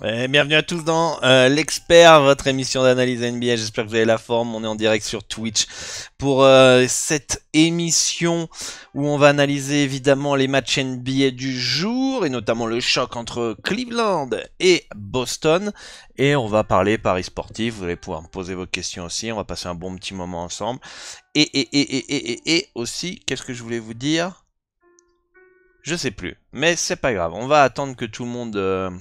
Bienvenue à tous dans l'Expert, votre émission d'analyse NBA. J'espère que vous avez la forme. On est en direct sur Twitch pour cette émission où on va analyser évidemment les matchs NBA du jour et notamment le choc entre Cleveland et Boston. Et on va parler paris sportif. Vous allez pouvoir me poser vos questions aussi. On va passer un bon petit moment ensemble. Et aussi, qu'est-ce que je voulais vous dire? Je sais plus, mais c'est pas grave. On va attendre que tout le monde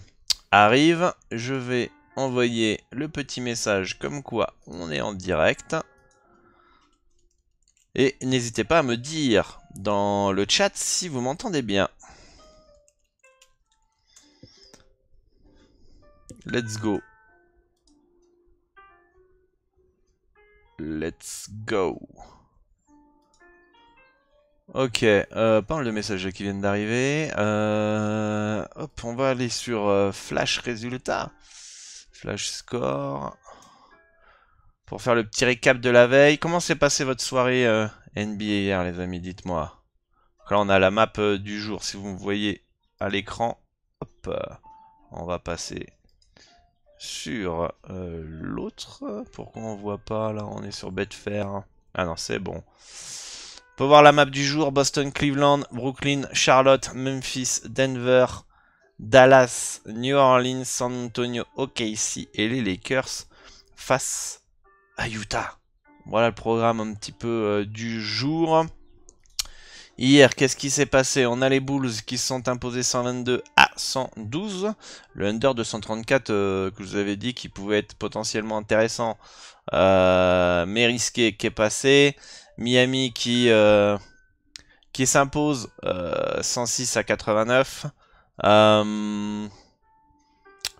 arrive. Je vais envoyer le petit message comme quoi on est en direct. Et n'hésitez pas à me dire dans le chat si vous m'entendez bien. Let's go. Let's go. Ok, pas mal de messages qui viennent d'arriver. Hop, on va aller sur Flash Résultats. Flash Score. Pour faire le petit récap de la veille. Comment s'est passée votre soirée NBA hier, les amis? Dites-moi. Là, on a la map du jour. Si vous me voyez à l'écran, hop, on va passer sur l'autre. Pourquoi on voit pas? Là, on est sur Betfair. Ah non, c'est bon. On peut voir la map du jour. Boston, Cleveland, Brooklyn, Charlotte, Memphis, Denver, Dallas, New Orleans, San Antonio, OKC et les Lakers face à Utah. Voilà le programme un petit peu du jour. Hier, qu'est-ce qui s'est passé? On a les Bulls qui se sont imposés 122 à 112. Le under de 134 que je vous avais dit qui pouvait être potentiellement intéressant, mais risqué, qui est passé. Miami qui s'impose 106 à 89.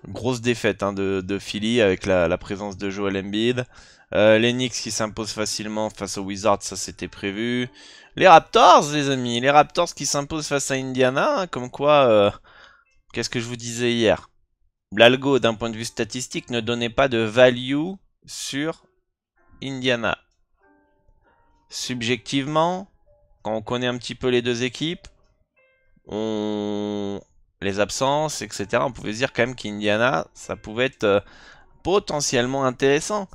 Grosse défaite de Philly avec la présence de Joel Embiid. Les Knicks qui s'imposent facilement face aux Wizards, ça c'était prévu. Les Raptors, les amis, les Raptors qui s'imposent face à Indiana, hein, comme quoi, qu'est-ce que je vous disais hier? L'algo, d'un point de vue statistique, ne donnait pas de value sur Indiana. Subjectivement, quand on connaît un petit peu les deux équipes, les absences, etc., on pouvait se dire quand même qu'Indiana, ça pouvait être potentiellement intéressant.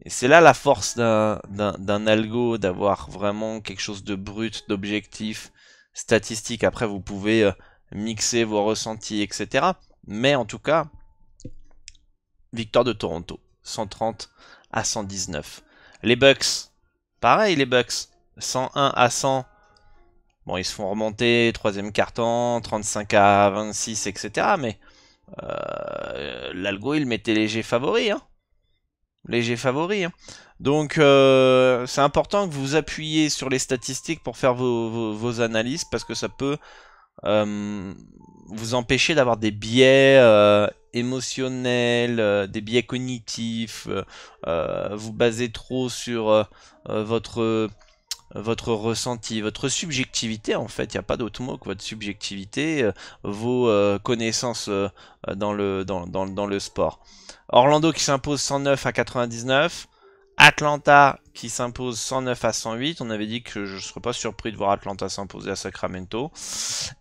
Et c'est là la force d'un algo, d'avoir vraiment quelque chose de brut, d'objectif, statistique. Après, vous pouvez mixer vos ressentis, etc. Mais en tout cas, victoire de Toronto, 130 à 119. Les Bucks, pareil les Bucks, 101 à 100. Bon, ils se font remonter, troisième quart-temps, 35 à 26, etc. Mais l'algo, il mettait léger favori, hein. Léger favori, hein. Donc c'est important que vous appuyiez sur les statistiques pour faire vos analyses parce que ça peut vous empêcher d'avoir des biais émotionnels, des biais cognitifs, vous basez trop sur votre ressenti, votre subjectivité en fait, il n'y a pas d'autre mot que votre subjectivité, vos connaissances dans le sport. Orlando qui s'impose 109 à 99. Atlanta qui s'impose 109 à 108. On avait dit que je ne serais pas surpris de voir Atlanta s'imposer à Sacramento.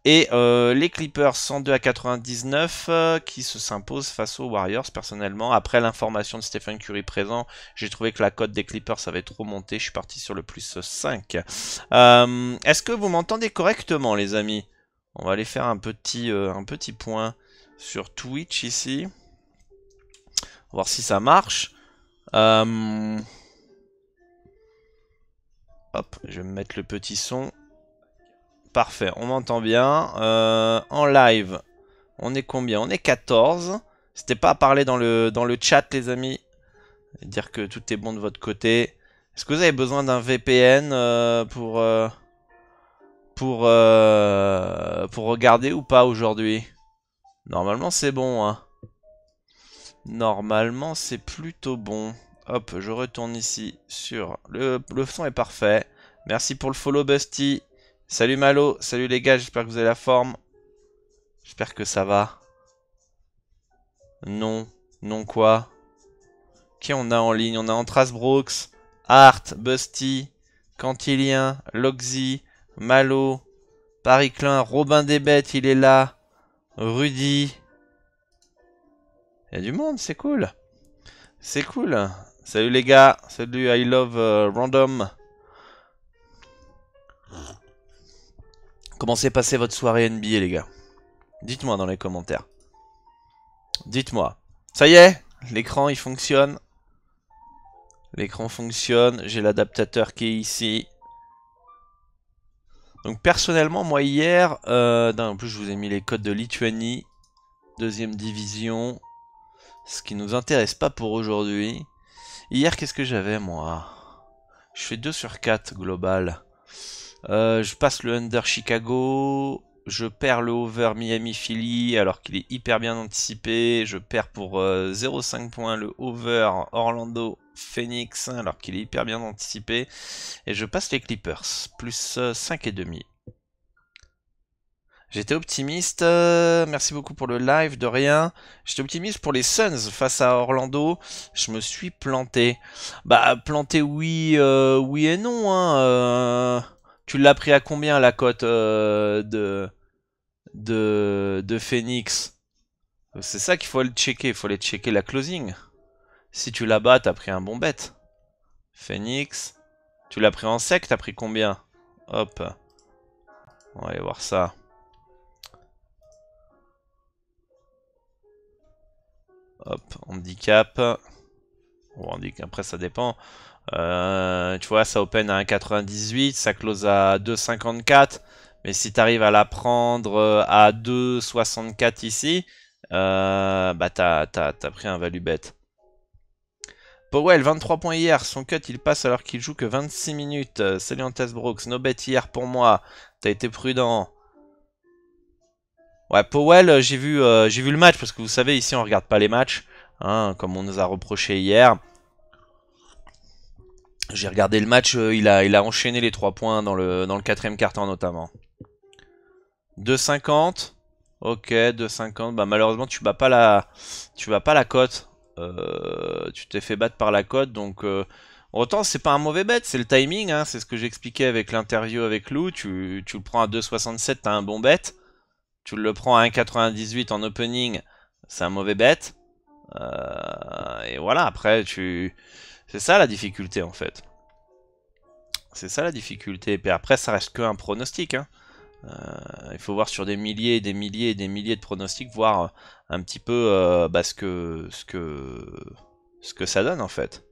Et les Clippers 102 à 99 qui s'imposent face aux Warriors. Personnellement, après l'information de Stephen Curry présent, j'ai trouvé que la cote des Clippers avait trop monté. Je suis parti sur le plus 5. Est-ce que vous m'entendez correctement, les amis? On va aller faire un petit point sur Twitch ici. On va voir si ça marche. Hop, je vais me mettre le petit son. Parfait, on m'entend bien. En live, on est combien? On est 14. N'hésitez pas à parler dans le chat, les amis. Dire que tout est bon de votre côté. Est-ce que vous avez besoin d'un VPN pour regarder ou pas aujourd'hui? Normalement, c'est bon, hein. Normalement, c'est plutôt bon. Hop, je retourne ici sur... Le son est parfait. Merci pour le follow, Busty. Salut Malo, salut les gars, j'espère que vous avez la forme. J'espère que ça va. Non, non quoi? Qui on a en ligne? On a Antras Brooks, Art, Busty, Cantilien, Loxy, Malo, Paris Klein, Robin Desbêtes, il est là. Rudy. Il y a du monde, c'est cool. C'est cool. Salut les gars. Salut I love random. Comment s'est passée votre soirée NBA les gars? Dites-moi dans les commentaires. Dites-moi. Ça y est, l'écran il fonctionne. L'écran fonctionne. J'ai l'adaptateur qui est ici. Donc personnellement, moi hier, en plus je vous ai mis les codes de Lituanie, deuxième division, ce qui nous intéresse pas pour aujourd'hui. Hier, qu'est-ce que j'avais moi? Je fais 2 sur 4 global. Je passe le under Chicago, je perds le over Miami Philly alors qu'il est hyper bien anticipé. Je perds pour 0,5 points le over Orlando Phoenix alors qu'il est hyper bien anticipé. Et je passe les Clippers, plus 5,5. J'étais optimiste, merci beaucoup pour le live, de rien. J'étais optimiste pour les Suns face à Orlando, je me suis planté. Bah, planté oui, oui et non, hein. Tu l'as pris à combien la cote de Phoenix? C'est ça qu'il faut aller checker, il faut aller checker la closing. Si tu la bats, t'as pris un bon bet. Phoenix, tu l'as pris en sec, t'as pris combien? Hop, on va aller voir ça. Hop, handicap. Bon, handicap, après ça dépend. Tu vois, ça open à 1,98, ça close à 2,54. Mais si tu arrives à la prendre à 2,64 ici, bah t'as pris un value bet. Powell, 23 points hier, son cut il passe alors qu'il joue que 26 minutes. Salut Antas Brooks, no bet hier pour moi, t'as été prudent. Ouais, Powell, j'ai vu le match, parce que vous savez, ici on regarde pas les matchs, hein, comme on nous a reproché hier. J'ai regardé le match, il a enchaîné les 3 points dans le 4ème quart-temps notamment. 2,50. Ok, 2,50. Bah malheureusement tu bats pas la cote. Tu t'es fait battre par la cote, donc autant c'est pas un mauvais bet, c'est le timing, hein, c'est ce que j'expliquais avec l'interview avec Lou. Tu le prends à 2,67, t'as un bon bet. Tu le prends à 1,98 en opening, c'est un mauvais bet. Et voilà, après c'est ça la difficulté en fait. C'est ça la difficulté. Et puis après ça reste que un pronostic, hein. Il faut voir sur des milliers et des milliers et des milliers de pronostics, voir un petit peu bah, ce que ça donne en fait.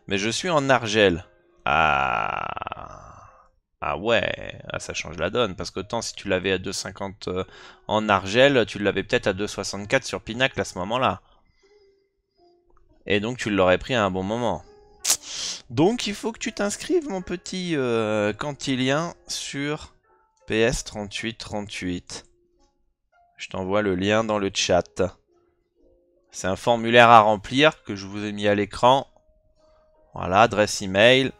Mais je suis en argel. Ah ouais, ça change la donne. Parce que tant si tu l'avais à 2,50 en argel, tu l'avais peut-être à 2,64 sur Pinacle à ce moment-là. Et donc tu l'aurais pris à un bon moment. Donc il faut que tu t'inscrives mon petit Cantilien sur PS3838. Je t'envoie le lien dans le chat. C'est un formulaire à remplir que je vous ai mis à l'écran. Voilà, adresse email,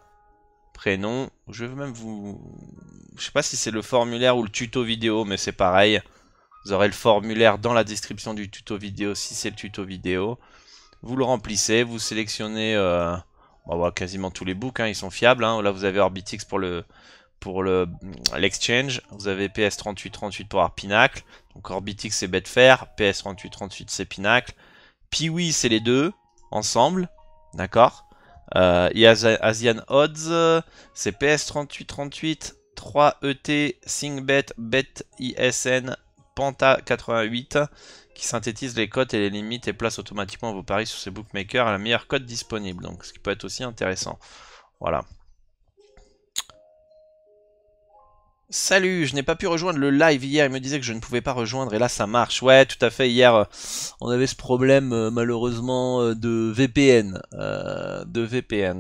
prénom. Je vais même vous... Je sais pas si c'est le formulaire ou le tuto vidéo, mais c'est pareil. Vous aurez le formulaire dans la description du tuto vidéo si c'est le tuto vidéo. Vous le remplissez, vous sélectionnez quasiment tous les books, hein, ils sont fiables. Hein. Là vous avez Orbitix pour l'exchange, vous avez PS3838 pour avoir Pinacle, donc Orbitix c'est Betfair, PS3838 c'est Pinacle, Piwi c'est les deux ensemble, d'accord. Asian Odds c'est PS3838, 3ET, SingBet, BetISN, Panta 88 qui synthétise les cotes et les limites et place automatiquement vos paris sur ces bookmakers à la meilleure cote disponible, donc ce qui peut être aussi intéressant. Voilà. Salut, je n'ai pas pu rejoindre le live hier, il me disait que je ne pouvais pas rejoindre et là ça marche. Ouais, tout à fait, hier on avait ce problème malheureusement de VPN.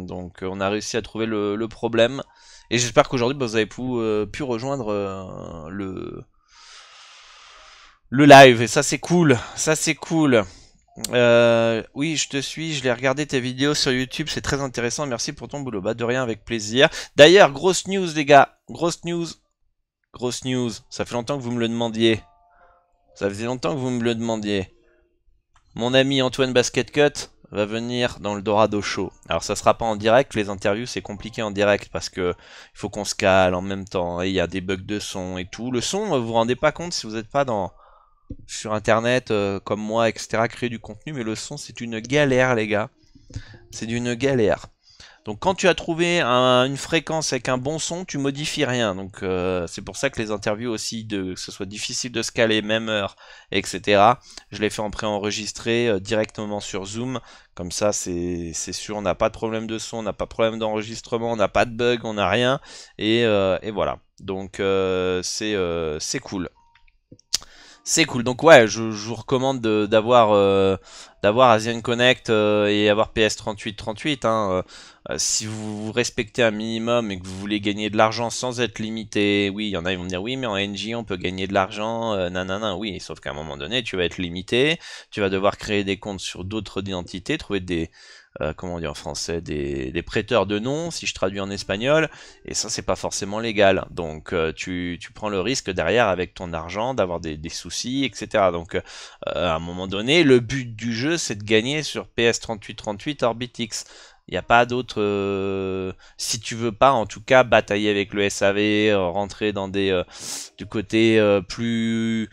Donc on a réussi à trouver le problème. Et j'espère qu'aujourd'hui vous avez pu rejoindre le live et ça c'est cool, oui, je te suis, je l'ai regardé tes vidéos sur YouTube, c'est très intéressant, merci pour ton boulot. Bah de rien, avec plaisir. D'ailleurs, grosse news les gars, grosse news, ça fait longtemps que vous me le demandiez. Mon ami Antoine Basket Cut va venir dans le Dorado Show. Alors ça sera pas en direct, les interviews c'est compliqué en direct parce que il faut qu'on se cale en même temps, et il y a des bugs de son et tout. Le son, vous vous rendez pas compte si vous n'êtes pas dans sur internet comme moi, etc., créer du contenu, mais le son c'est une galère les gars. C'est d'une galère. Donc quand tu as trouvé une fréquence avec un bon son, tu modifies rien. Donc c'est pour ça que les interviews aussi, que ce soit difficile de se caler, même heure, etc. Je les fais en préenregistré directement sur Zoom. Comme ça c'est sûr, on n'a pas de problème de son, on n'a pas de problème d'enregistrement, on n'a pas de bug, on n'a rien. Et voilà. Donc c'est cool. C'est cool. Donc ouais, je vous recommande d'avoir Asian Connect et avoir PS3838. Hein. Si vous respectez un minimum et que vous voulez gagner de l'argent sans être limité, oui, il y en a qui vont me dire oui, mais en NJ on peut gagner de l'argent, nanana, oui, sauf qu'à un moment donné, tu vas être limité, tu vas devoir créer des comptes sur d'autres identités, trouver des comment on dit en français, des prêteurs de noms, si je traduis en espagnol, et ça c'est pas forcément légal. Donc tu prends le risque derrière avec ton argent d'avoir des soucis, etc. Donc à un moment donné, le but du jeu c'est de gagner sur PS3838 Orbitix. Il n'y a pas d'autre. Si tu veux pas, en tout cas, batailler avec le SAV, rentrer dans du côté plus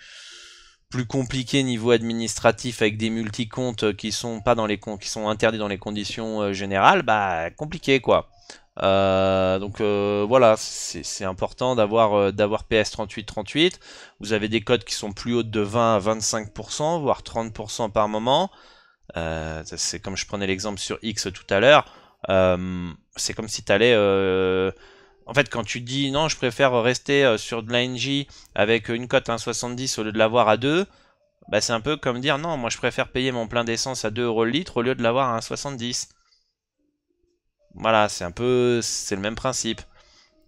compliqué niveau administratif avec des multicomptes qui sont pas dans les qui sont interdits dans les conditions générales, bah compliqué quoi. Donc voilà, c'est important d'avoir PS3838. Vous avez des codes qui sont plus hautes de 20 à 25%, voire 30% par moment. C'est comme je prenais l'exemple sur X tout à l'heure. C'est comme si tu allais en fait, quand tu dis non, je préfère rester sur de l'ANJ avec une cote à 1,70 au lieu de l'avoir à 2, bah c'est un peu comme dire non, moi je préfère payer mon plein d'essence à 2 euros le litre au lieu de l'avoir à 1,70. Voilà, c'est le même principe.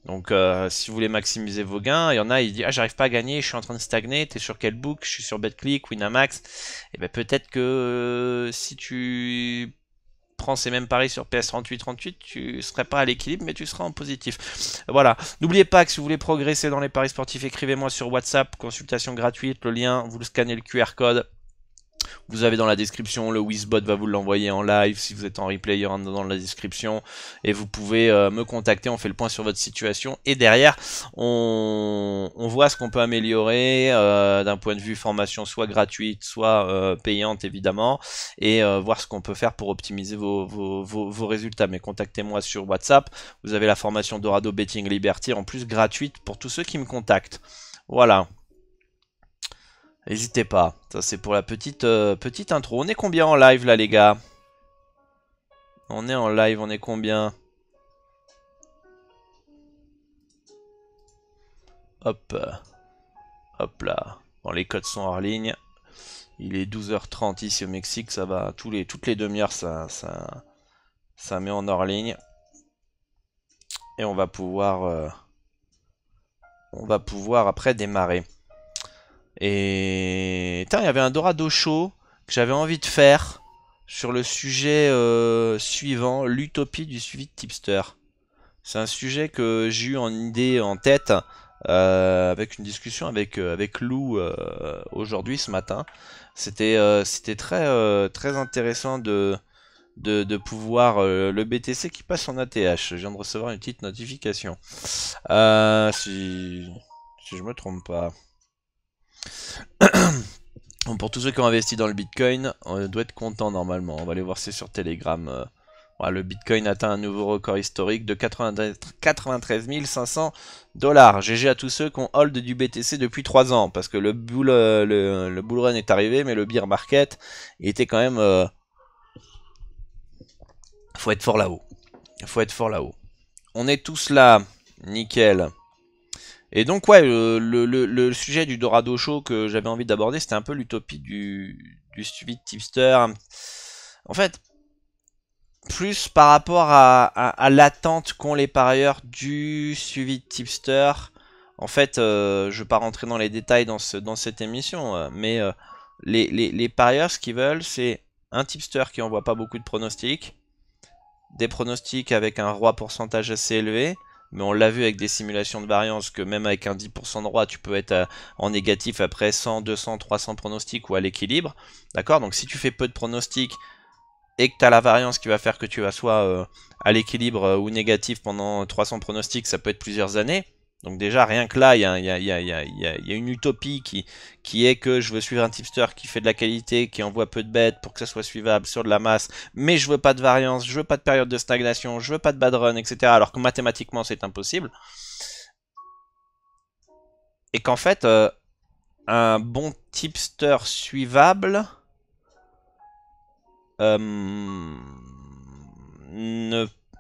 Donc si vous voulez maximiser vos gains, il y en a, il dit ah j'arrive pas à gagner, je suis en train de stagner, t'es sur quel book? Je suis sur BetClick, Winamax. Et ben peut-être que si tu prends ces mêmes paris sur PS3838, tu serais pas à l'équilibre, mais tu seras en positif. Voilà. N'oubliez pas que si vous voulez progresser dans les paris sportifs, écrivez-moi sur WhatsApp, consultation gratuite, le lien, vous le scannez le QR code. Vous avez dans la description, le Wizbot va vous l'envoyer en live si vous êtes en replay, il y aura dans la description et vous pouvez me contacter, on fait le point sur votre situation et derrière on voit ce qu'on peut améliorer d'un point de vue formation soit gratuite, soit payante évidemment et voir ce qu'on peut faire pour optimiser vos résultats. Mais contactez-moi sur WhatsApp, vous avez la formation Dorado Betting Liberty en plus gratuite pour tous ceux qui me contactent. Voilà. N'hésitez pas, ça c'est pour la petite intro. On est combien en live là les gars? On est en live, on est combien? Hop, hop là. Bon les codes sont hors ligne. Il est 12h30 ici au Mexique, ça va toutes les demi-heures ça met en hors ligne. Et on va pouvoir après démarrer. Et il y avait un Dorado Show que j'avais envie de faire sur le sujet suivant, l'utopie du suivi de tipster. C'est un sujet que j'ai eu en idée, en tête, avec une discussion avec Lou aujourd'hui, ce matin. C'était très intéressant de pouvoir le BTC qui passe en ATH. Je viens de recevoir une petite notification. Si je me trompe pas. Bon, pour tous ceux qui ont investi dans le Bitcoin, on doit être content normalement. On va aller voir c'est sur Telegram. Voilà, le Bitcoin atteint un nouveau record historique de 93 500 $. GG à tous ceux qui ont hold du BTC depuis 3 ans. Parce que le bull run est arrivé, mais le bear market il était quand même... faut être fort là-haut. Faut être fort là-haut. On est tous là. Nickel. Et donc ouais, le sujet du Dorado Show que j'avais envie d'aborder, c'était un peu l'utopie du suivi de tipster. En fait, plus par rapport à l'attente qu'ont les parieurs du suivi de tipster. En fait, je ne vais pas rentrer dans les détails dans cette émission, mais les parieurs, ce qu'ils veulent, c'est un tipster qui envoie pas beaucoup de pronostics, des pronostics avec un roi pourcentage assez élevé, mais on l'a vu avec des simulations de variance que même avec un 10% de roi, tu peux être en négatif après 100, 200, 300 pronostics ou à l'équilibre. D'accord? Donc si tu fais peu de pronostics et que tu as la variance qui va faire que tu vas soit à l'équilibre ou négatif pendant 300 pronostics, ça peut être plusieurs années. Donc déjà, rien que là, il y a une utopie qui est que je veux suivre un tipster qui fait de la qualité, qui envoie peu de bêtes pour que ça soit suivable sur de la masse, mais je veux pas de variance, je veux pas de période de stagnation, je veux pas de bad run, etc. Alors que mathématiquement, c'est impossible. Et qu'en fait, un bon tipster suivable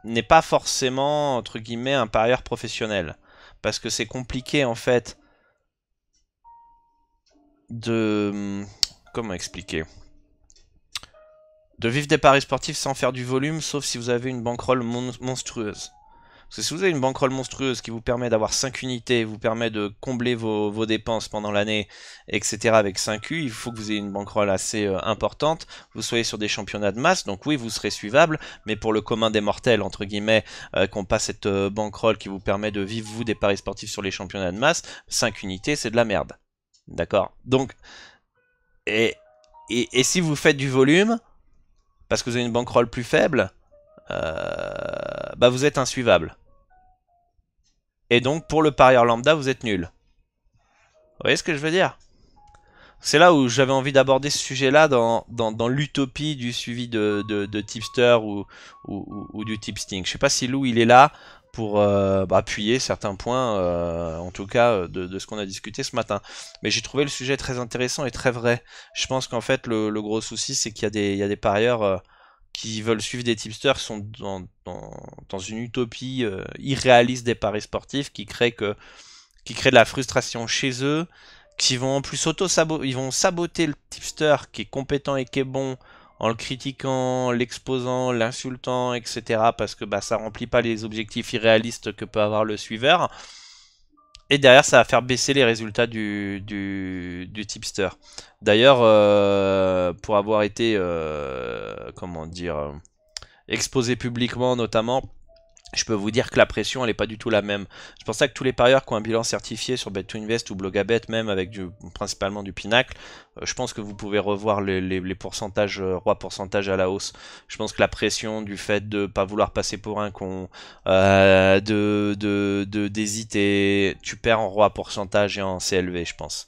n'est pas forcément, entre guillemets, un parieur professionnel. Parce que c'est compliqué, en fait, de... Comment expliquer? De vivre des paris sportifs sans faire du volume, sauf si vous avez une bankroll monstrueuse. Parce que si vous avez une bankroll monstrueuse qui vous permet d'avoir 5 unités, vous permet de combler vos dépenses pendant l'année, etc. avec 5 U, il faut que vous ayez une bankroll assez importante, vous soyez sur des championnats de masse, donc oui, vous serez suivable, mais pour le commun des mortels, entre guillemets, qui n'ont pas cette bankroll qui vous permet de vivre, vous, des paris sportifs sur les championnats de masse, 5 unités, c'est de la merde. D'accord? Donc, et si vous faites du volume, parce que vous avez une bankroll plus faible, bah vous êtes insuivable. Et donc, pour le parieur lambda, vous êtes nul. Vous voyez ce que je veux dire? C'est là où j'avais envie d'aborder ce sujet-là dans l'utopie du suivi de tipster ou du tipsting. Je sais pas si Lou il est là pour appuyer certains points, en tout cas de ce qu'on a discuté ce matin. Mais j'ai trouvé le sujet très intéressant et très vrai. Je pense qu'en fait le gros souci c'est qu'il y a des parieurs qui veulent suivre des tipsters qui sont dans une utopie irréaliste des paris sportifs qui crée de la frustration chez eux, qui vont en plus ils vont saboter le tipster qui est compétent et qui est bon en le critiquant, l'exposant, l'insultant, etc. parce que bah, ça remplit pas les objectifs irréalistes que peut avoir le suiveur. Et derrière, ça va faire baisser les résultats du tipster. D'ailleurs, pour avoir été, comment dire, exposé publiquement notamment, je peux vous dire que la pression, elle n'est pas du tout la même. C'est pour ça que tous les parieurs qui ont un bilan certifié sur Bet2Invest ou Blogabet, même avec principalement du Pinacle, je pense que vous pouvez revoir les pourcentages, roi pourcentage à la hausse. Je pense que la pression du fait de pas vouloir passer pour un con, d'hésiter, tu perds en roi pourcentage et en CLV, je pense.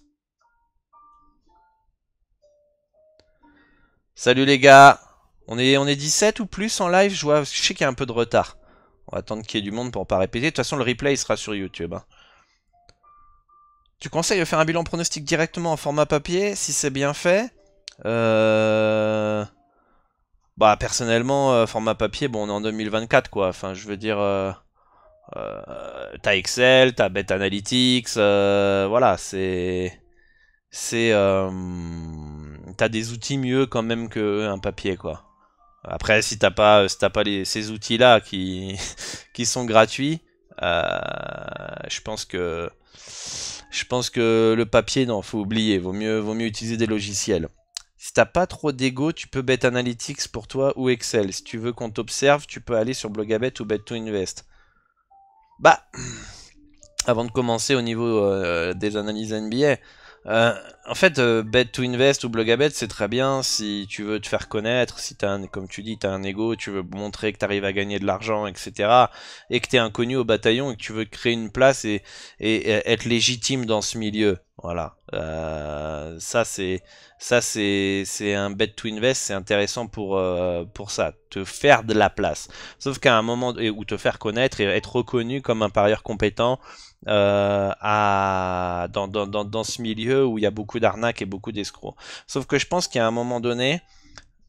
Salut les gars, on est 17 ou plus en live, je sais qu'il y a un peu de retard. On va attendre qu'il y ait du monde pour pas répéter. De toute façon, le replay il sera sur YouTube. Hein. Tu conseilles de faire un bilan pronostic directement en format papier si c'est bien fait. Bah personnellement, format papier, bon on est en 2024 quoi. Enfin je veux dire, t'as Excel, t'as Bet Analytics, voilà t'as des outils mieux quand même qu'un papier quoi. Après, si t'as pas ces outils-là qui, qui sont gratuits, je pense que, le papier, non, faut oublier. Vaut mieux utiliser des logiciels. Si t'as pas trop d'ego, tu peux Bet Analytics pour toi ou Excel. Si tu veux qu'on t'observe, tu peux aller sur Blogabet ou Bet2Invest. Bah, avant de commencer au niveau des analyses NBA, en fait, Bet2Invest ou Blogabet, c'est très bien si tu veux te faire connaître, si comme tu dis, t'as un ego, tu veux montrer que t'arrives à gagner de l'argent, etc. Et que t'es inconnu au bataillon et que tu veux créer une place et être légitime dans ce milieu. Voilà. C'est un Bet2Invest, c'est intéressant pour ça, te faire de la place. Sauf qu'à un moment, ou te faire connaître et être reconnu comme un parieur compétent dans ce milieu où il y a beaucoup d'arnaques et beaucoup d'escrocs. Sauf que je pense qu'à un moment donné,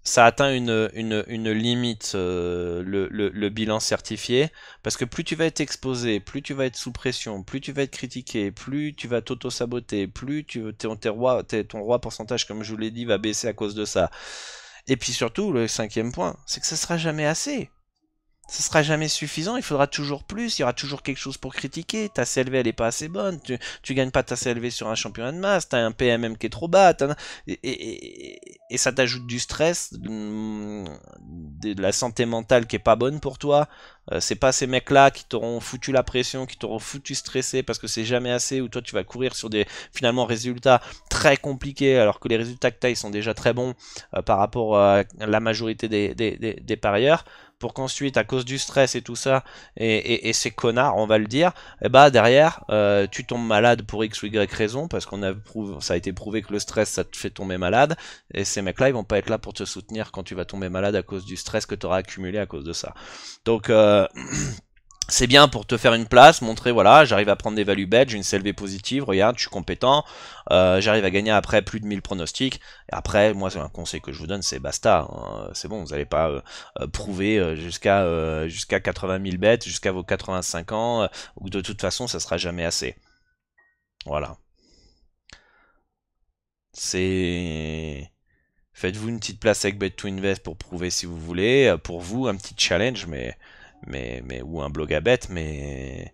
ça atteint une limite, le bilan certifié, parce que plus tu vas être exposé, plus tu vas être sous pression, plus tu vas être critiqué, plus tu vas t'auto-saboter, plus ton roi pourcentage, comme je vous l'ai dit, va baisser à cause de ça. Et puis surtout, le cinquième point, c'est que ça sera jamais assez. Ce sera jamais suffisant, il faudra toujours plus, il y aura toujours quelque chose pour critiquer, ta CLV elle est pas assez bonne, tu gagnes pas ta CLV sur un championnat de masse, t'as un PMM qui est trop bas, et ça t'ajoute du stress, de la santé mentale qui est pas bonne pour toi, c'est pas ces mecs là qui t'auront foutu la pression, qui t'auront foutu stressé parce que c'est jamais assez, ou toi tu vas courir sur des finalement résultats très compliqués alors que les résultats que t'as ils sont déjà très bons par rapport à la majorité des parieurs. pour qu'ensuite, à cause du stress et tout ça, et ces connards, on va le dire, et bah derrière, tu tombes malade pour X ou Y raison, parce ça a été prouvé que le stress, ça te fait tomber malade, et ces mecs-là, ils vont pas être là pour te soutenir quand tu vas tomber malade à cause du stress que tu auras accumulé à cause de ça. Donc, c'est bien pour te faire une place, montrer voilà, j'arrive à prendre des value bets, j'ai une CLV positive, regarde, je suis compétent, j'arrive à gagner après plus de 1000 pronostics, et après, moi, c'est un conseil que je vous donne, c'est basta, hein, c'est bon, vous n'allez pas prouver jusqu'à 80 000 bets, jusqu'à vos 85 ans, ou de toute façon, ça sera jamais assez. Voilà. C'est... Faites-vous une petite place avec Bet2Invest pour prouver si vous voulez, pour vous, un petit challenge, ou un blog à bet, mais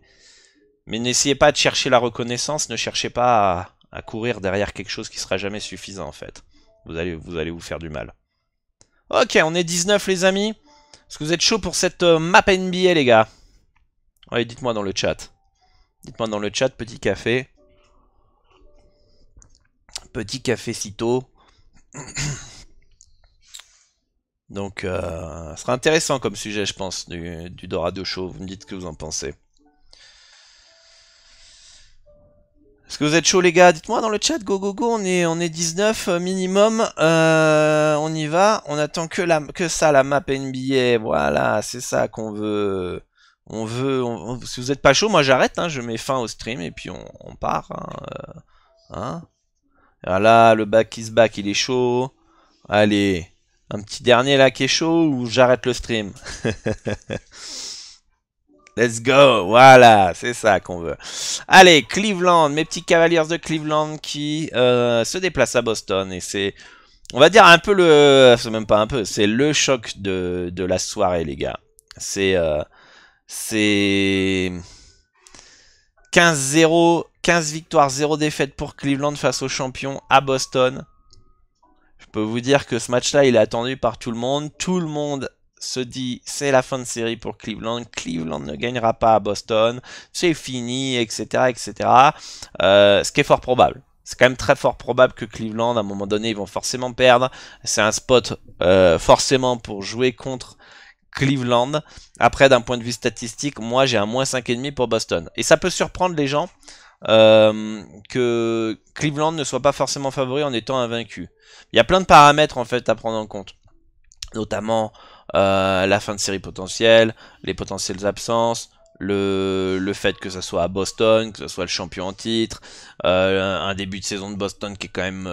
n'essayez pas de chercher la reconnaissance, ne cherchez pas à courir derrière quelque chose qui sera jamais suffisant en fait. Vous allez vous faire du mal. Ok, on est 19 les amis. Est-ce que vous êtes chaud pour cette map NBA les gars? Ouais, dites-moi dans le chat. Dites-moi dans le chat, petit café. Petit café sitôt. Donc, ce sera intéressant comme sujet, je pense, du Dorado Show. Vous me dites ce que vous en pensez. Est-ce que vous êtes chaud, les gars? Dites-moi dans le chat. Go, go, go. On est 19 minimum. On y va. On attend que ça, la map NBA. Voilà, c'est ça qu'on veut. Si vous êtes pas chaud, moi j'arrête. Hein, je mets fin au stream et puis on part. Hein. Voilà, le back is back, il est chaud. Allez. Un petit dernier là qui est chaud ou j'arrête le stream? Let's go, voilà, c'est ça qu'on veut. Allez, Cleveland, mes petits Cavaliers de Cleveland qui se déplacent à Boston. Et c'est, on va dire un peu c'est même pas un peu, c'est le choc de la soirée les gars. C'est 15-0, 15 victoires, 0 défaite pour Cleveland face aux champions à Boston. Je peux vous dire que ce match-là, il est attendu par tout le monde. Tout le monde se dit, c'est la fin de série pour Cleveland. Cleveland ne gagnera pas à Boston. C'est fini, etc., etc. Ce qui est fort probable. C'est quand même très fort probable que Cleveland, à un moment donné, ils vont forcément perdre. C'est un spot forcément pour jouer contre Cleveland. Après, d'un point de vue statistique, moi, j'ai un moins 5,5 pour Boston. Et ça peut surprendre les gens que Cleveland ne soit pas forcément favori en étant invaincu. Il y a plein de paramètres en fait à prendre en compte, notamment la fin de série potentielle, les potentielles absences, le fait que ça soit à Boston, que ce soit le champion en titre, un début de saison de Boston qui est quand même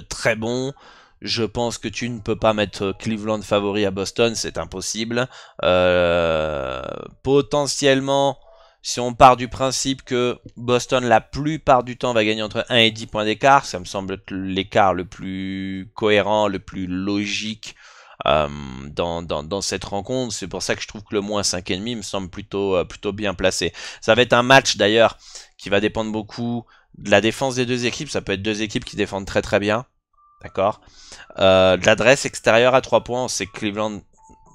très bon. Je pense que tu ne peux pas mettre Cleveland favori à Boston, c'est impossible. Potentiellement, si on part du principe que Boston, la plupart du temps, va gagner entre 1 et 10 points d'écart, ça me semble être l'écart le plus cohérent, le plus logique dans cette rencontre. C'est pour ça que je trouve que le moins 5,5 me semble plutôt bien placé. Ça va être un match d'ailleurs qui va dépendre beaucoup de la défense des deux équipes. Ça peut être deux équipes qui défendent très très bien. D'accord. De l'adresse extérieure à 3 points, on sait que Cleveland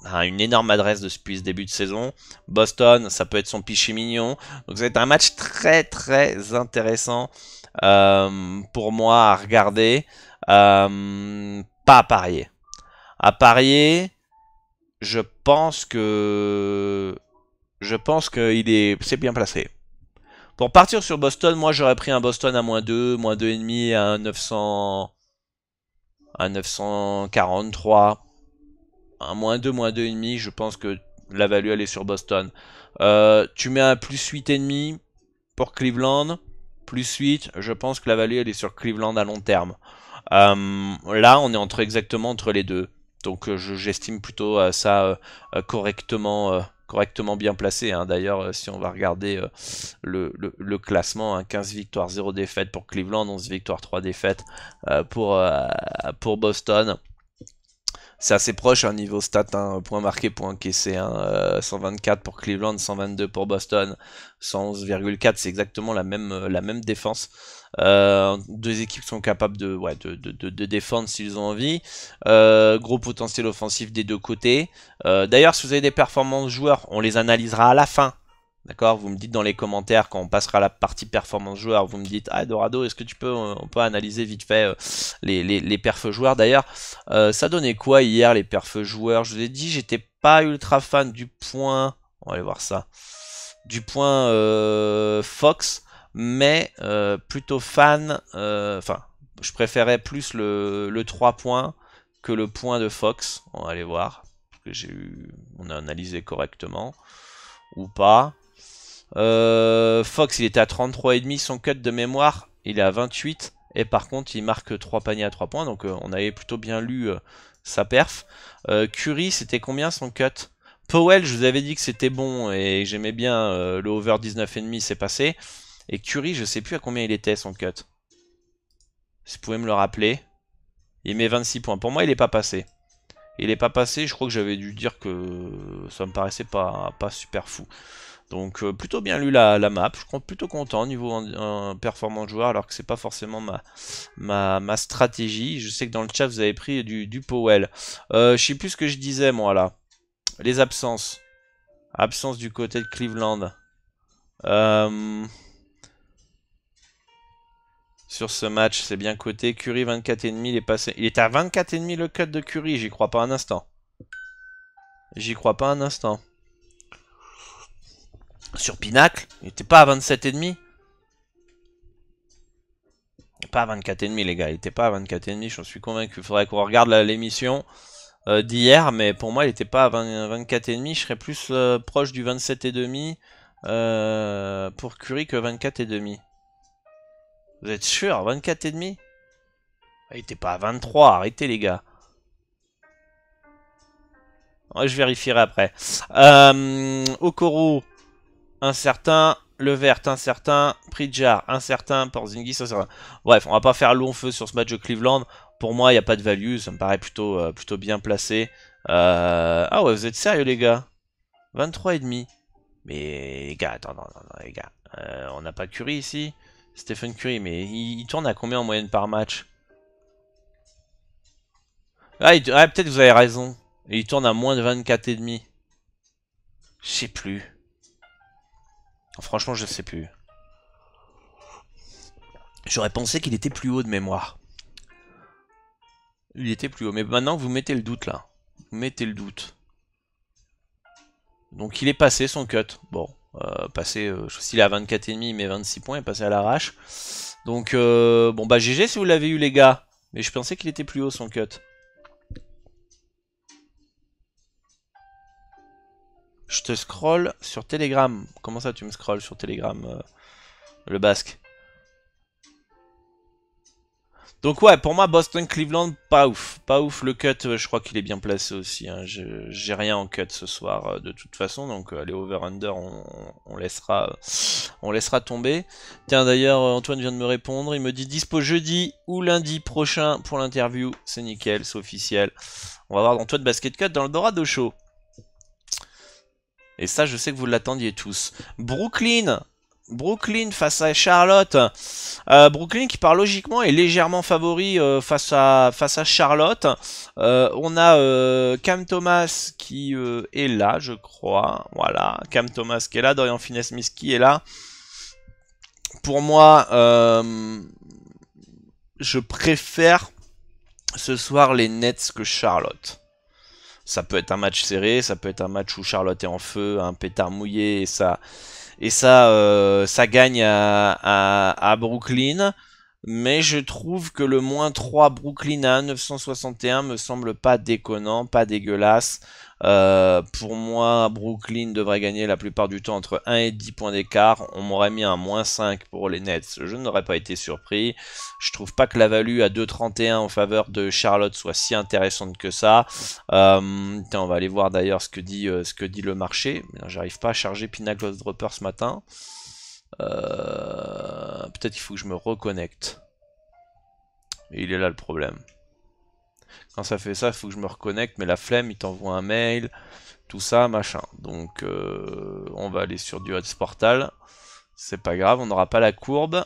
a une énorme adresse depuis ce début de saison. Boston, ça peut être son péché mignon. Donc ça va être un match très très intéressant pour moi à regarder. Pas à parier. À parier, je pense que c'est bien placé. Pour partir sur Boston, moi j'aurais pris un Boston à -2, -2,5 à 943. Un -2, -2,5, je pense que la value elle est sur Boston. Tu mets un +8,5 pour Cleveland. +8, je pense que la value elle est sur Cleveland à long terme. Là, on est exactement entre les deux. Donc j'estime plutôt ça correctement bien placé. Hein. D'ailleurs, si on va regarder le classement, hein, 15 victoires, 0 défaites pour Cleveland, 11 victoires, 3 défaites pour Boston. C'est assez proche, un niveau stat, hein, point marqué, point encaissé, hein, 124 pour Cleveland, 122 pour Boston, 111,4, c'est exactement la même défense. Deux équipes sont capables de défendre s'ils ont envie. Gros potentiel offensif des deux côtés. D'ailleurs, si vous avez des performances joueurs, on les analysera à la fin. D'accord, vous me dites dans les commentaires quand on passera à la partie performance joueur, vous me dites ah Dorado, est-ce que on peut analyser vite fait les perfs joueurs. D'ailleurs, ça donnait quoi hier les perfs joueurs? Je vous ai dit j'étais pas ultra fan du point. On va aller voir ça. Du point Fox, mais plutôt fan. Enfin, je préférais plus le 3 points que le point de Fox. On va aller voir. Parce que on a analysé correctement. Ou pas. Fox, il était à 33,5. Son cut de mémoire, il est à 28. Et par contre, il marque 3 paniers à 3 points. Donc, on avait plutôt bien lu sa perf. Curry, c'était combien son cut? Powell, je vous avais dit que c'était bon et j'aimais bien le over 19,5, c'est passé. Et Curry, je sais plus à combien il était son cut. Si vous pouvez me le rappeler. Il met 26 points. Pour moi, il est pas passé. Il est pas passé, je crois que j'avais dû dire que ça me paraissait pas super fou. Donc plutôt bien lu la map, je suis plutôt content niveau performance joueur, alors que c'est pas forcément ma stratégie. Je sais que dans le chat vous avez pris du Powell. Je sais plus ce que je disais moi là. Les absences. Absence du côté de Cleveland. Sur ce match, c'est bien coté. Curry 24,5, il est passé. Il était à 24,5 le cut de Curry, j'y crois pas un instant. J'y crois pas un instant. Sur Pinacle, il était pas à 27,5. Pas à 24,5 les gars, il était pas à 24,5, j'en suis convaincu. Il faudrait qu'on regarde l'émission d'hier, mais pour moi il était pas à 24,5, je serais plus proche du 27,5 pour Curry que 24,5. Vous êtes sûr, 24,5? Il était pas à 23, arrêtez les gars. Ouais, je vérifierai après. Okoro, incertain. Levert, incertain. Pritchard, incertain. Porzingis, incertain. Bref, on va pas faire long feu sur ce match de Cleveland. Pour moi, il n'y a pas de value. Ça me paraît plutôt bien placé. Ah ouais, vous êtes sérieux, les gars? 23,5. Mais les gars, attends, non, les gars. On n'a pas Curry ici. Stephen Curry, mais il tourne à combien en moyenne par match? Ah, peut-être vous avez raison. Et il tourne à moins de 24,5. Je sais plus. Franchement, je sais plus. J'aurais pensé qu'il était plus haut de mémoire. Il était plus haut. Mais maintenant, vous mettez le doute là. Vous mettez le doute. Donc il est passé son cut. Bon, passé, s'il est à 24,5, mais 26 points, il est passé à l'arrache. Donc, bon bah GG si vous l'avez eu les gars. Mais je pensais qu'il était plus haut son cut. Je te scroll sur Telegram. Comment ça tu me scrolls sur Telegram, le basque? Donc ouais, pour moi, Boston-Cleveland, pas ouf. Pas ouf, le cut, je crois qu'il est bien placé aussi. Hein. J'ai rien en cut ce soir, de toute façon. Donc les over-under, on laissera tomber. Tiens, d'ailleurs, Antoine vient de me répondre. Il me dit dispo jeudi ou lundi prochain pour l'interview. C'est nickel, c'est officiel. On va voir Antoine Basket Cut dans le Dorado Show. Et ça, je sais que vous l'attendiez tous. Brooklyn face à Charlotte. Brooklyn qui par logiquement est légèrement favori face à Charlotte. On a Cam Thomas qui est là, je crois. Voilà, Cam Thomas qui est là. Dorian Finney-Smith qui est là. Pour moi, je préfère ce soir les Nets que Charlotte. Ça peut être un match serré, ça peut être un match où Charlotte est en feu, un pétard mouillé et ça gagne à Brooklyn. Mais je trouve que le moins 3 Brooklyn à 961 me semble pas déconnant, pas dégueulasse. Pour moi, Brooklyn devrait gagner la plupart du temps entre 1 et 10 points d'écart. On m'aurait mis un moins 5 pour les Nets. Je n'aurais pas été surpris. Je trouve pas que la value à 2,31 en faveur de Charlotte soit si intéressante que ça. On va aller voir d'ailleurs ce que dit le marché. J'arrive pas à charger Pinnacle Dropper ce matin. Peut-être qu'il faut que je me reconnecte. Et il est là le problème. Quand ça fait ça, il faut que je me reconnecte, mais la flemme, il t'envoie un mail, tout ça, machin. Donc, on va aller sur du Odds Portal. C'est pas grave, on n'aura pas la courbe.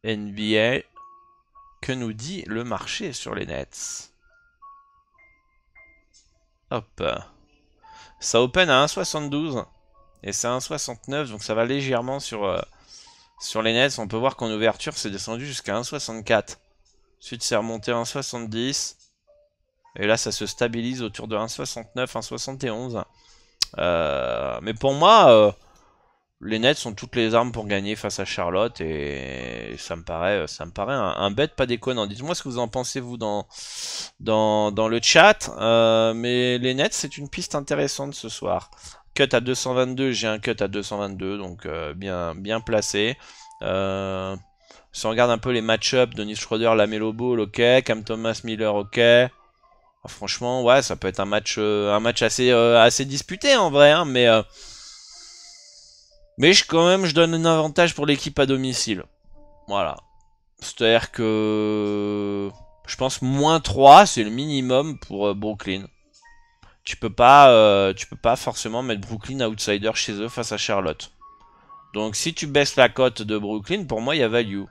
NBA. Que nous dit le marché sur les Nets? Hop. Ça open à 1,72. Et c'est 1,69, donc ça va légèrement sur les Nets. On peut voir qu'en ouverture, c'est descendu jusqu'à 1,64. Ensuite, c'est remonté à 1,70. Et là, ça se stabilise autour de 1,69, 1,71. Mais pour moi, les Nets ont toutes les armes pour gagner face à Charlotte et ça me paraît un bet pas déconnant. Dites-moi ce que vous en pensez vous dans le chat. Mais les Nets c'est une piste intéressante ce soir. Cut à 222, j'ai un cut à 222 donc bien placé. Si on regarde un peu les match-up, Dennis Schroeder, Lamelo Ball, ok, Cam Thomas, Miller, ok. Franchement, ouais, ça peut être un match assez disputé en vrai, hein, mais quand même, je donne un avantage pour l'équipe à domicile. Voilà. C'est-à-dire que je pense -3, c'est le minimum pour Brooklyn. Tu peux pas forcément mettre Brooklyn outsider chez eux face à Charlotte. Donc si tu baisses la cote de Brooklyn, pour moi, il y a value.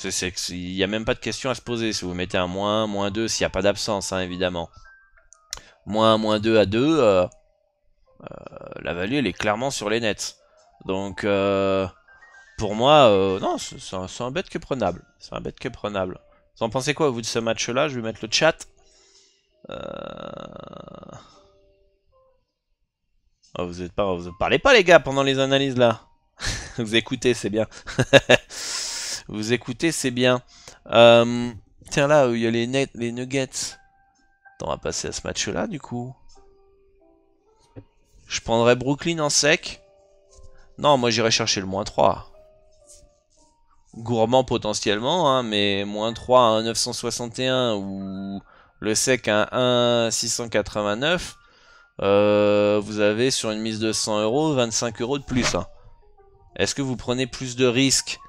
Il n'y a même pas de question à se poser. Si vous mettez un -1, -2, s'il n'y a pas d'absence, hein, évidemment. -1, -2 à 2, la value, elle est clairement sur les nets. Donc, pour moi, non, c'est un bet que prenable. C'est un bet que prenable. Vous en pensez quoi, vous, de ce match-là? Je vais mettre le chat. Oh, vous parlez pas, les gars, pendant les analyses, là. Vous écoutez, c'est bien. Vous écoutez, c'est bien. Tiens, là, où il y a les Nuggets. On va passer à ce match-là, du coup. Je prendrais Brooklyn en sec. Non, moi, j'irais chercher le -3. Gourmand potentiellement, hein, mais -3 à 1,961 ou le sec à 1,689, vous avez sur une mise de 100 euros, 25 euros de plus. Hein. Est-ce que vous prenez plus de risques?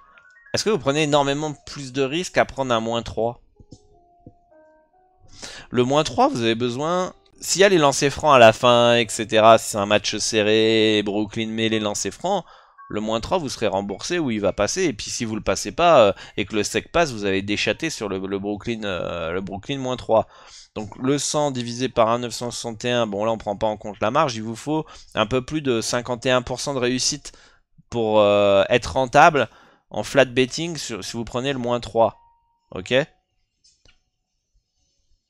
Est-ce que vous prenez énormément plus de risques à prendre un -3? Le -3, vous avez besoin... S'il y a les lancers francs à la fin, etc., si c'est un match serré, Brooklyn met les lancers francs, le -3, vous serez remboursé ou il va passer. Et puis si vous le passez pas et que le sec passe, vous avez déchaté sur le Brooklyn -3. Donc le 100 divisé par 1,961, bon là on prend pas en compte la marge, il vous faut un peu plus de 51% de réussite pour être rentable en flat betting si vous prenez le -3. Ok?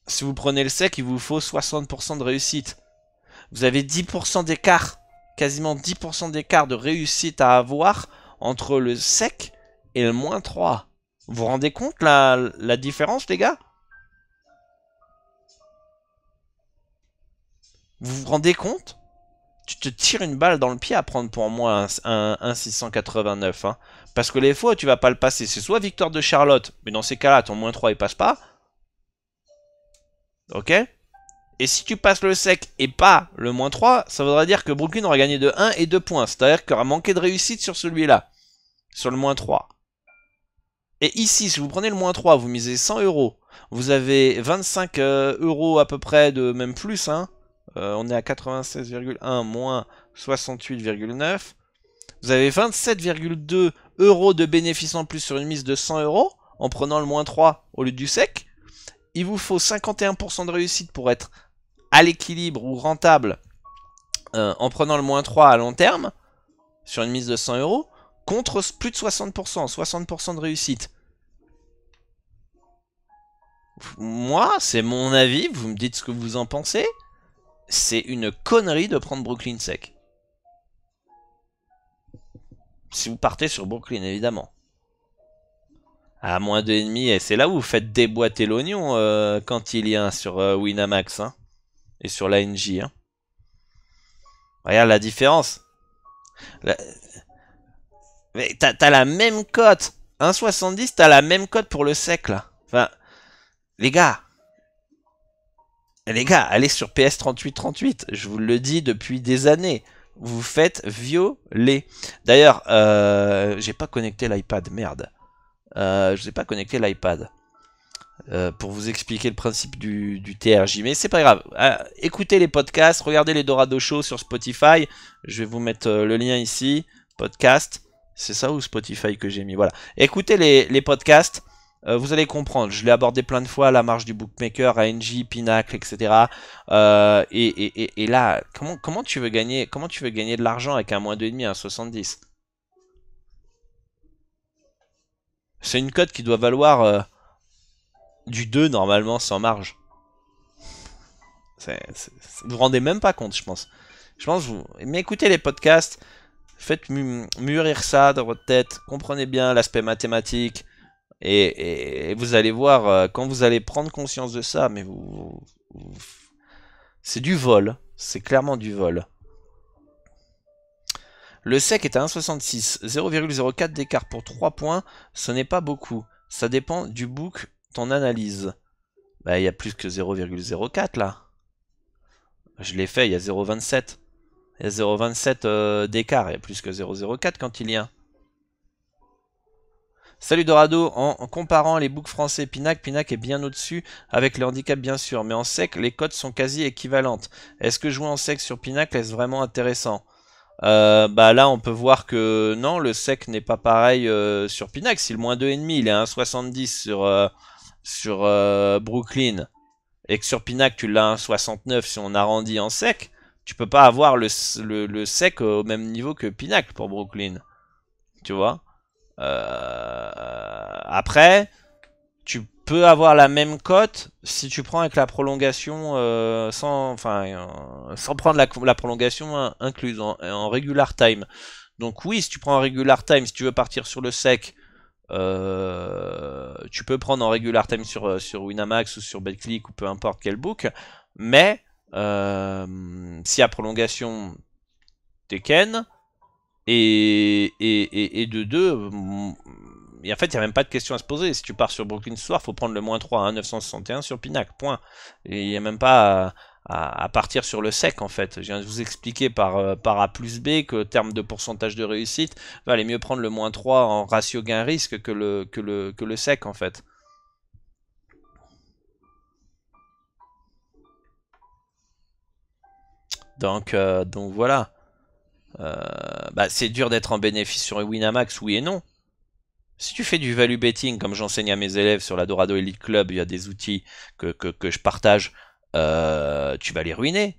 Si vous prenez le sec, il vous faut 60% de réussite. Vous avez 10% d'écart, quasiment 10% d'écart de réussite à avoir entre le sec et le -3. Vous vous rendez compte la différence, les gars? Vous vous rendez compte? Tu te tires une balle dans le pied à prendre pour moi un 689. Hein. Parce que les fois où tu vas pas le passer, c'est soit victoire de Charlotte, mais dans ces cas-là, ton -3 il passe pas. Ok? Et si tu passes le sec et pas le -3, ça voudrait dire que Brooklyn aura gagné de 1 et 2 points. C'est-à-dire qu'il aura manqué de réussite sur celui-là. Sur le -3. Et ici, si vous prenez le -3, vous misez 100 euros. Vous avez 25 euros à peu près de même plus. Hein. On est à 96,1 moins 68,9. Vous avez 27,2 euros de bénéfice en plus sur une mise de 100 euros en prenant le -3 au lieu du sec. Il vous faut 51% de réussite pour être à l'équilibre ou rentable en prenant le -3 à long terme sur une mise de 100 euros contre plus de 60%, 60% de réussite. Moi, c'est mon avis, vous me dites ce que vous en pensez. C'est une connerie de prendre Brooklyn sec. Si vous partez sur Brooklyn, évidemment. À -2,5, et c'est là où vous faites déboîter l'oignon quand il y a un sur Winamax hein, et sur l'ANJ. Hein. Regarde la différence. La... Mais t'as la même cote. 1,70, t'as la même cote pour le sec là. Enfin, les gars, allez sur PS3838. Je vous le dis depuis des années. Vous vous faites violer. D'ailleurs, j'ai pas connecté l'iPad, merde. Je n'ai pas connecté l'iPad. Pour vous expliquer le principe du TRJ. Mais c'est pas grave. Écoutez les podcasts, regardez les Dorado Show sur Spotify. Je vais vous mettre le lien ici. Podcast. C'est ça ou Spotify que j'ai mis? Voilà. Écoutez les podcasts. Vous allez comprendre. Je l'ai abordé plein de fois. La marge du bookmaker, ANJ, Pinacle, etc. Et là, comment tu veux gagner de l'argent avec un -2,5 à un 70? C'est une cote qui doit valoir Du 2 normalement sans marge. Vous vous rendez même pas compte, je pense. Mais écoutez les podcasts, faites mûrir ça dans votre tête, comprenez bien l'aspect mathématique, et vous allez voir, quand vous allez prendre conscience de ça, mais c'est du vol, c'est clairement du vol. Le sec est à 1,66, 0,04 d'écart pour 3 points, ce n'est pas beaucoup. Ça dépend du book, ton analyse. Bah, il y a plus que 0,04 là. Je l'ai fait, il y a 0,27. Il y a 0,27 d'écart, il y a plus que 0,04 quand il y a. Salut Dorado, en comparant les books français Pinac est bien au-dessus, avec le handicap bien sûr, mais en sec, les cotes sont quasi équivalentes. Est-ce que jouer en sec sur Pinac est vraiment intéressant? Bah là on peut voir que non, le sec n'est pas pareil sur Pinac. Si le moins 2,5 il est à 1,70 sur Brooklyn, et que sur Pinac tu l'as à 1,69 si on arrondit en sec, tu peux pas avoir le sec au même niveau que Pinac pour Brooklyn. Tu vois, après, tu peux avoir la même cote si tu prends avec la prolongation sans prendre la prolongation incluse en regular time. Donc oui, si tu prends en regular time, si tu veux partir sur le sec, tu peux prendre en regular time sur Winamax ou sur BetClick ou peu importe quel book. Mais si à prolongation, t'es Ken. Et de deux, en fait, il n'y a même pas de question à se poser. Si tu pars sur Brooklyn ce soir, il faut prendre le moins 3 à 961 sur Pinac, point. Et il n'y a même pas à partir sur le sec, en fait. Je viens de vous expliquer par A plus B que, terme de pourcentage de réussite, il valait mieux prendre le moins 3 en ratio gain-risque que le sec, en fait. Donc voilà. Bah, c'est dur d'être en bénéfice sur Winamax, oui et non. Si tu fais du value betting, comme j'enseigne à mes élèves sur la Dorado Elite Club, il y a des outils que je partage, tu vas les ruiner.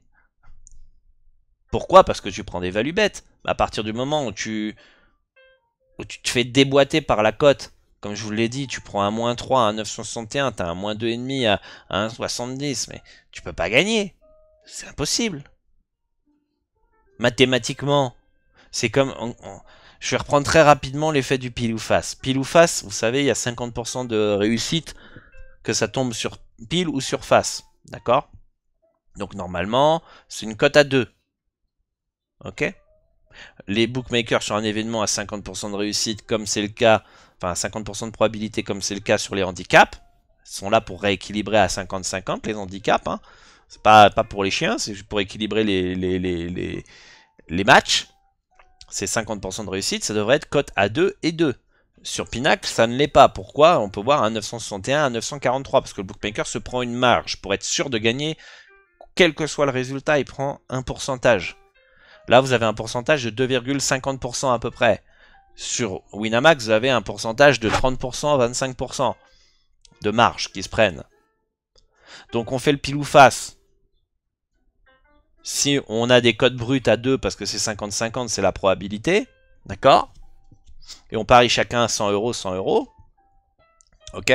Pourquoi? Parce que tu prends des value bets. À partir du moment où tu te fais déboîter par la cote, comme je vous l'ai dit, tu prends un moins 3 à 961, tu as un moins 2,5 à 1,70, mais tu peux pas gagner. C'est impossible. Mathématiquement, c'est comme... Je vais reprendre très rapidement l'effet du pile ou face. Pile ou face, vous savez, il y a 50% de réussite que ça tombe sur pile ou sur face. D'accord? Donc normalement, c'est une cote à 2. Ok? Les bookmakers sur un événement à 50% de réussite, comme c'est le cas, enfin 50% de probabilité, comme c'est le cas sur les handicaps, sont là pour rééquilibrer à 50-50 les handicaps. Hein. C'est pas pour les chiens, c'est pour équilibrer les matchs. C'est 50% de réussite, ça devrait être cote à 2 et 2. Sur Pinacle, ça ne l'est pas. Pourquoi? On peut voir un 961 à 943, parce que le bookmaker se prend une marge. Pour être sûr de gagner, quel que soit le résultat, il prend un pourcentage. Là, vous avez un pourcentage de 2,50% à peu près. Sur Winamax, vous avez un pourcentage de 30% à 25% de marge qui se prennent. Donc on fait le pile ou face. Si on a des cotes brutes à 2 parce que c'est 50-50, c'est la probabilité. D'accord? Et on parie chacun 100 euros, 100 euros. Ok?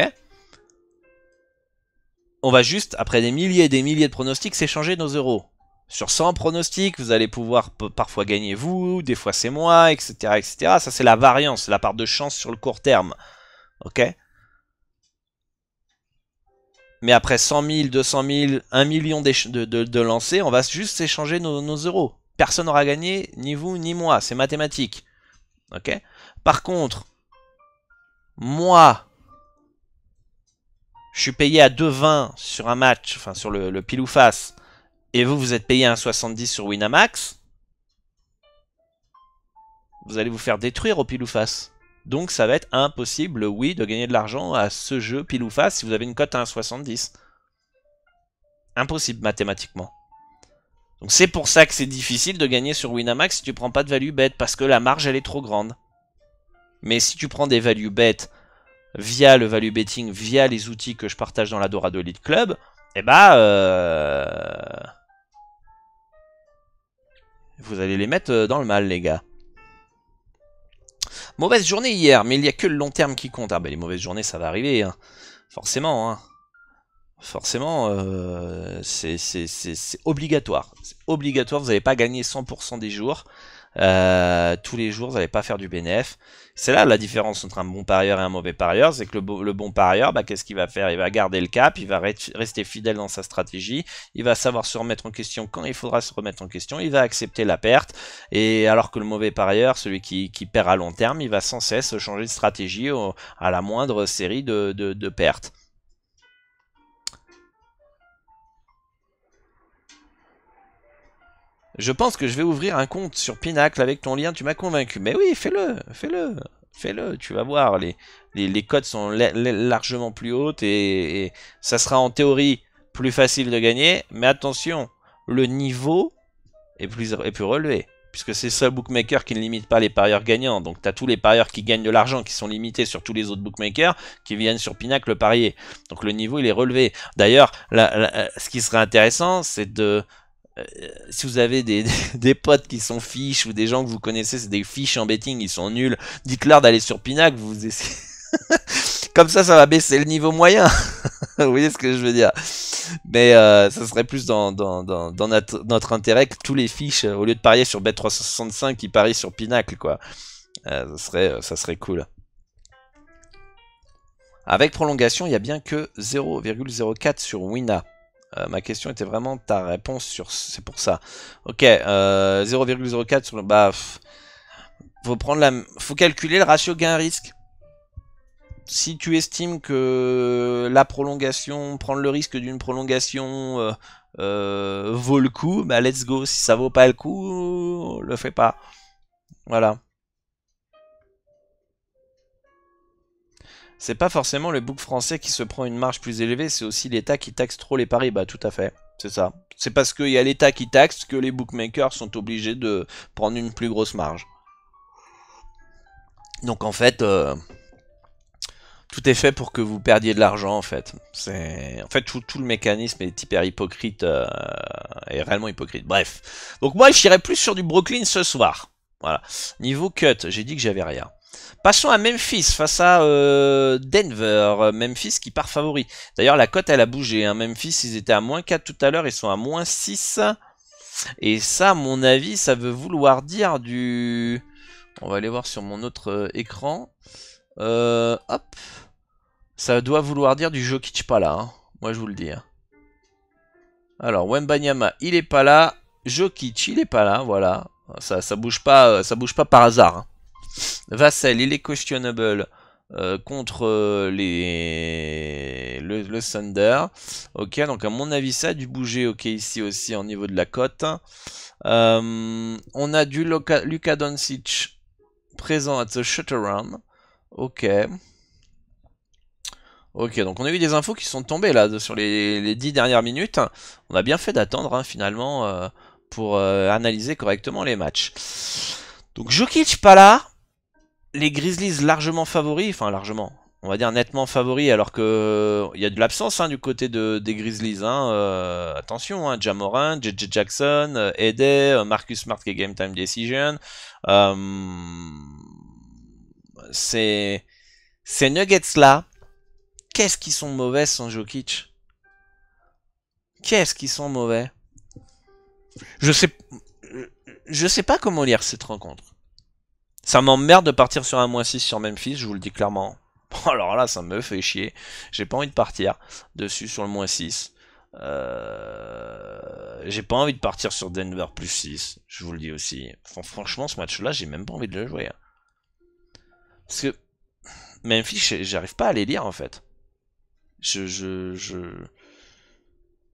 On va juste, après des milliers et des milliers de pronostics, s'échanger nos euros. Sur 100 pronostics, vous allez pouvoir parfois gagner vous, des fois c'est moi, etc. etc. Ça c'est la variance, c'est la part de chance sur le court terme. Ok? Mais après 100 000, 200 000, 1 million de lancers, on va juste s'échanger nos euros. Personne n'aura gagné, ni vous, ni moi. C'est mathématique. Ok? Par contre, moi, je suis payé à 2,20 sur un match, enfin sur le pile ou face, et vous êtes payé à 1,70 sur Winamax, vous allez vous faire détruire au pile ou face. Donc ça va être impossible, oui, de gagner de l'argent à ce jeu pile ou face si vous avez une cote à 1,70. Impossible mathématiquement. Donc c'est pour ça que c'est difficile de gagner sur Winamax si tu prends pas de value bet, parce que la marge elle est trop grande. Mais si tu prends des value bet via le value betting, via les outils que je partage dans la Dorado Elite Club, eh bah vous allez les mettre dans le mal, les gars. Mauvaise journée hier, mais il n'y a que le long terme qui compte. Ah bah les mauvaises journées ça va arriver, hein. Forcément, hein. Forcément, c'est obligatoire. C'est obligatoire, vous n'allez pas gagner 100% des jours. Tous les jours, vous n'allez pas faire du bénéf. C'est là la différence entre un bon parieur et un mauvais parieur, c'est que le bon parieur, bah, qu'est-ce qu'il va faire? Il va garder le cap, il va rester fidèle dans sa stratégie, il va savoir se remettre en question quand il faudra se remettre en question, il va accepter la perte, et alors que le mauvais parieur, celui qui perd à long terme, il va sans cesse changer de stratégie à la moindre série de pertes. Je pense que je vais ouvrir un compte sur Pinacle avec ton lien, tu m'as convaincu. Mais oui, fais-le, fais-le, fais-le, tu vas voir, les cotes sont largement plus hautes et ça sera en théorie plus facile de gagner. Mais attention, le niveau est plus relevé. Puisque c'est ça le bookmaker qui ne limite pas les parieurs gagnants. Donc tu as tous les parieurs qui gagnent de l'argent qui sont limités sur tous les autres bookmakers qui viennent sur Pinacle parier. Donc le niveau il est relevé. D'ailleurs, ce qui serait intéressant, c'est de... si vous avez des potes qui sont fiches ou des gens que vous connaissez, c'est des fiches en betting, ils sont nuls, dites-leur d'aller sur Pinacle, vous essayez... Comme ça va baisser le niveau moyen. Vous voyez ce que je veux dire? Mais ça serait plus dans notre intérêt que tous les fiches, au lieu de parier sur Bet365, ils parient sur Pinacle, quoi. Ça serait cool. Avec prolongation, il n'y a bien que 0,04 sur Wina. Ma question était vraiment ta réponse sur... C'est pour ça. Ok, 0,04 sur... Bah, faut calculer le ratio gain-risque. Si tu estimes que la prolongation, prendre le risque d'une prolongation vaut le coup, bah let's go. Si ça vaut pas le coup, le fais pas. Voilà. C'est pas forcément le book français qui se prend une marge plus élevée, c'est aussi l'État qui taxe trop les paris. Bah tout à fait, c'est ça. C'est parce qu'il y a l'État qui taxe que les bookmakers sont obligés de prendre une plus grosse marge. Donc en fait, tout est fait pour que vous perdiez de l'argent en fait. En fait tout le mécanisme est hyper hypocrite, est réellement hypocrite. Bref. Donc moi j'irai plus sur du Brooklyn ce soir. Voilà. Niveau cut, j'ai dit que j'avais rien. Passons à Memphis face à Denver. Memphis qui part favori. D'ailleurs la cote elle a bougé. Hein. Memphis ils étaient à -4 tout à l'heure, ils sont à -6. Et ça à mon avis ça veut vouloir dire du... On va aller voir sur mon autre écran. Hop. Ça doit vouloir dire du Jokic pas là. Hein. Moi je vous le dis. Hein. Alors Wembanyama il est pas là. Jokic il est pas là. Voilà. Ça bouge pas par hasard. Hein. Vassell, il est questionable contre le Thunder. Ok, donc à mon avis, ça a dû bouger. Ok, ici aussi, au niveau de la cote. On a du Luka Doncic présent à The Shutterround. Ok. Ok, donc on a eu des infos qui sont tombées là sur les 10 dernières minutes. On a bien fait d'attendre hein, finalement pour analyser correctement les matchs. Donc Jokic pas là. Les Grizzlies largement favoris, enfin largement, on va dire nettement favoris, alors que il y a de l'absence hein, du côté des Grizzlies. Hein, attention, hein, Ja Morant, JJ Jackson, Ede, Marcus Smart qui est Game Time Decision. Ces Nuggets là, qu'est-ce qu'ils sont mauvais sans Jokic? Qu'est-ce qu'ils sont mauvais? Je sais pas comment lire cette rencontre. Ça m'emmerde de partir sur un -6 sur Memphis, je vous le dis clairement. Alors là, ça me fait chier. J'ai pas envie de partir dessus sur le -6. J'ai pas envie de partir sur Denver +6, je vous le dis aussi. Franchement, ce match-là, j'ai même pas envie de le jouer. Hein. Parce que Memphis, j'arrive pas à les lire en fait. Je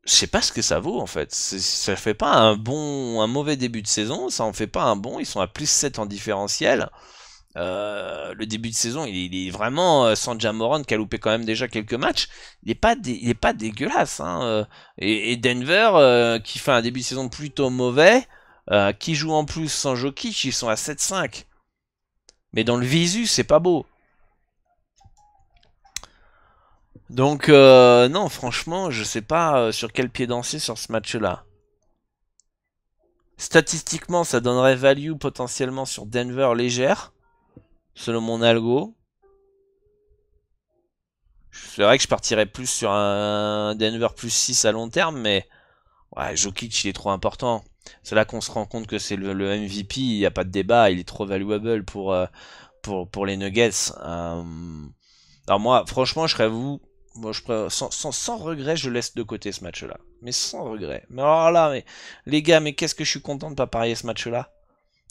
sais pas ce que ça vaut en fait. Ça fait pas un mauvais début de saison, ça en fait pas un bon. Ils sont à +7 en différentiel. Le début de saison, il est vraiment sans Ja Morant qui a loupé quand même déjà quelques matchs. Il est pas dégueulasse. Hein. Et Denver qui fait un début de saison plutôt mauvais, qui joue en plus sans Jokic, ils sont à 7-5. Mais dans le visu, c'est pas beau. Donc non, franchement, je sais pas sur quel pied danser sur ce match-là. Statistiquement, ça donnerait value potentiellement sur Denver légère, selon mon algo. C'est vrai que je partirais plus sur un Denver plus 6 à long terme, mais ouais, Jokic il est trop important. C'est là qu'on se rend compte que c'est le MVP, il n'y a pas de débat, il est trop valuable pour les Nuggets. Alors moi, franchement, je serais vous, moi, sans regret, je laisse de côté ce match-là. Mais sans regret. Mais alors là, mais, les gars, mais qu'est-ce que je suis content de pas parier ce match-là.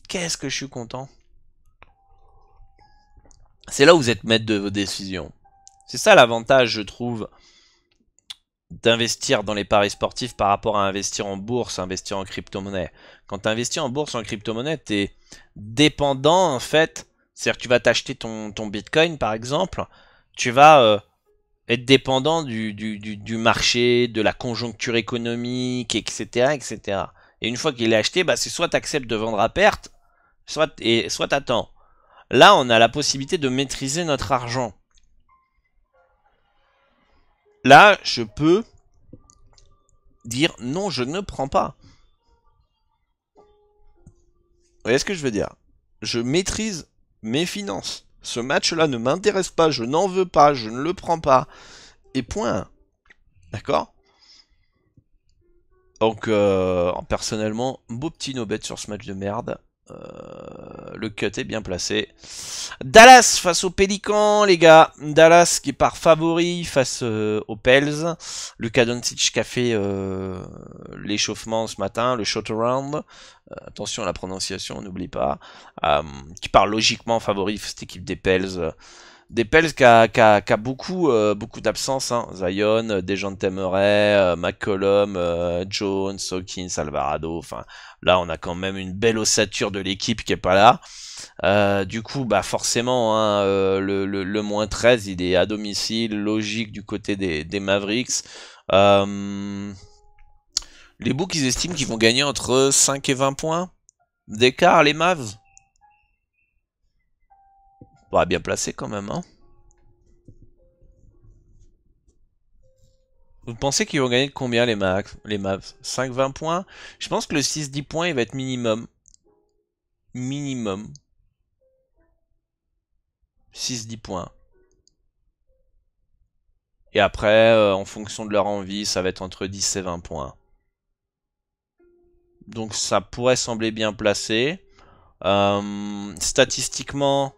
Qu'est-ce que je suis content. C'est là où vous êtes maître de vos décisions. C'est ça l'avantage, je trouve, d'investir dans les paris sportifs par rapport à investir en bourse, investir en crypto-monnaie. Quand tu investis en bourse, en crypto-monnaie, tu es dépendant, en fait. C'est-à-dire que tu vas t'acheter ton Bitcoin, par exemple. Tu vas être dépendant du marché, de la conjoncture économique, etc., etc. Et une fois qu'il est acheté, bah, c'est soit tu acceptes de vendre à perte, soit t'attends. Là, on a la possibilité de maîtriser notre argent. Là, je peux dire non, je ne prends pas. Vous voyez ce que je veux dire? Je maîtrise mes finances. Ce match-là ne m'intéresse pas, je n'en veux pas, je ne le prends pas. Et point. D'accord? Donc, personnellement, beau petit no bet sur ce match de merde. Le cut est bien placé. Dallas face aux Pélicans, les gars. Dallas qui part favori face aux Pels. Luka Doncic qui a fait l'échauffement ce matin, le shot around. Attention à la prononciation, n'oublie pas. Qui part logiquement favori cette équipe des Pels. Des Pels qui a beaucoup, beaucoup d'absence. Hein. Zion, Dejounte Murray, McCollum, Jones, Hawkins, Alvarado. Enfin, là, on a quand même une belle ossature de l'équipe qui est pas là. Du coup, bah forcément, hein, le moins 13, il est à domicile, logique du côté des Mavericks. Les books, ils estiment qu'ils vont gagner entre 5 et 20 points d'écart, les Mavs. Bah, bien placé quand même, hein. Vous pensez qu'ils vont gagner de combien les Mavs 5-20 points? Je pense que le 6-10 points, il va être minimum. Minimum. 6-10 points. Et après, en fonction de leur envie, ça va être entre 10 et 20 points. Donc ça pourrait sembler bien placé. Statistiquement,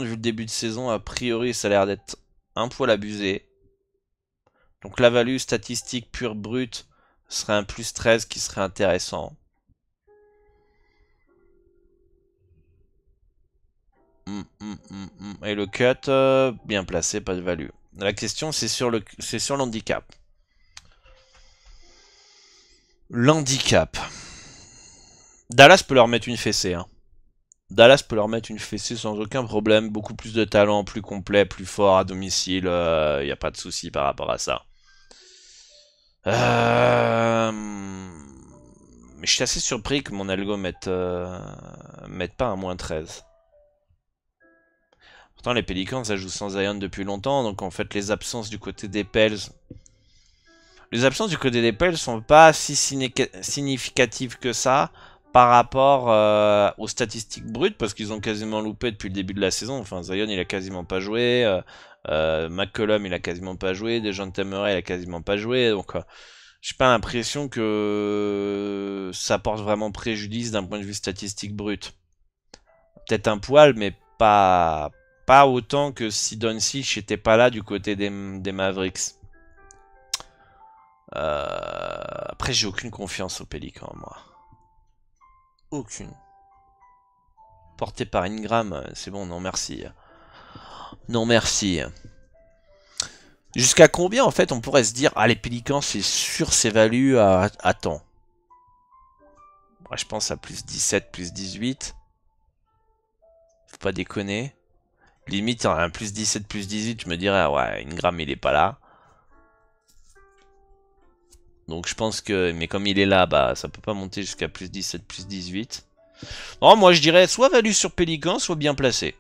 vu le début de saison, a priori, ça a l'air d'être un poil abusé. Donc la value statistique pure brute serait un plus 13 qui serait intéressant. Et le cut, bien placé, pas de value. La question, c'est sur l'handicap. L'handicap. Dallas peut leur mettre une fessée. Hein. Dallas peut leur mettre une fessée sans aucun problème. Beaucoup plus de talent, plus complet, plus fort à domicile. Il n'y a pas de souci par rapport à ça. Mais je suis assez surpris que mon algo mette pas un moins 13. Pourtant, les Pelicans, ça joue sans Zion depuis longtemps. Donc, en fait, les absences du côté des Pels. Les absences du côté des Pels sont pas si significatives que ça par rapport aux statistiques brutes, parce qu'ils ont quasiment loupé depuis le début de la saison. Enfin, Zion, il a quasiment pas joué. McCollum, il a quasiment pas joué. Dejounte Murray, il a quasiment pas joué. Donc, j'ai pas l'impression que ça porte vraiment préjudice d'un point de vue statistique brut. Peut-être un poil, mais pas autant que si Doncic n'était pas là du côté des Mavericks. Après, j'ai aucune confiance aux Pélicans, moi. Aucune. Porté par Ingram, c'est bon, non merci. Non merci. Jusqu'à combien, en fait, on pourrait se dire, ah, les Pélicans, c'est sûr, c'est valu à temps. Moi, je pense à plus 17, plus 18. Faut pas déconner. Limite, un plus 17, plus 18, je me dirais, ouais, Ingram, il est pas là. Donc je pense que, mais comme il est là, bah ça peut pas monter jusqu'à plus 17, plus 18. Non, moi je dirais soit value sur Pélican, soit bien placé.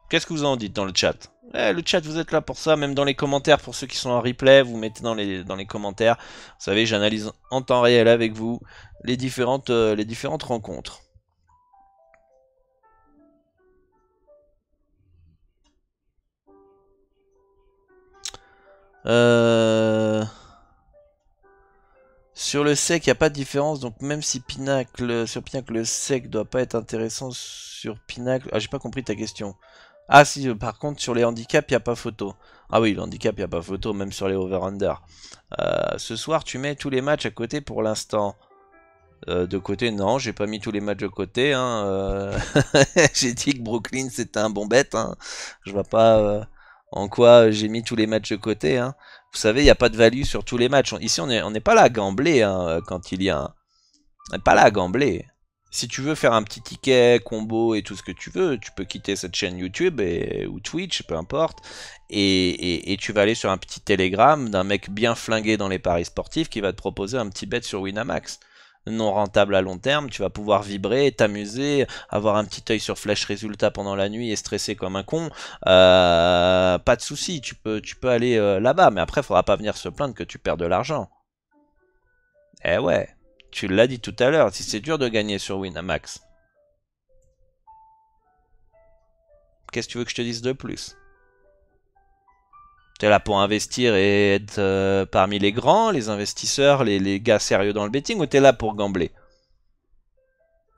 Qu'est-ce que vous en dites dans le chat? Le chat, vous êtes là pour ça, même dans les commentaires, pour ceux qui sont en replay, vous mettez dans les commentaires. Vous savez, j'analyse en temps réel avec vous les différentes rencontres. Euh... Sur le sec, il n'y a pas de différence, donc même si Pinacle, sur Pinacle, le sec doit pas être intéressant sur Pinacle. Ah, j'ai pas compris ta question. Ah si, par contre, sur les handicaps, il n'y a pas photo. Ah oui, le handicap, il n'y a pas photo, même sur les over-under. Ce soir, tu mets tous les matchs à côté pour l'instant. De côté, non, j'ai pas mis tous les matchs de côté. Hein, j'ai dit que Brooklyn, c'était un bon bet. Hein. Je vois pas en quoi j'ai mis tous les matchs de côté. Hein. Vous savez, il n'y a pas de value sur tous les matchs. Ici, on n'est pas là à gambler hein, quand il y a un... On n'est pas là à gambler. Si tu veux faire un petit ticket, combo et tout ce que tu veux, tu peux quitter cette chaîne YouTube ou Twitch, peu importe, et tu vas aller sur un petit Telegram d'un mec bien flingué dans les paris sportifs qui va te proposer un petit bet sur Winamax. Non rentable à long terme, tu vas pouvoir vibrer, t'amuser, avoir un petit œil sur flash résultat pendant la nuit et stresser comme un con. Pas de souci, tu peux aller là-bas, mais après, faudra pas venir se plaindre que tu perds de l'argent. Eh ouais, tu l'as dit tout à l'heure, si c'est dur de gagner sur Winamax. Qu'est-ce que tu veux que je te dise de plus? T'es là pour investir et être parmi les grands, les investisseurs, les gars sérieux dans le betting, ou t'es là pour gambler?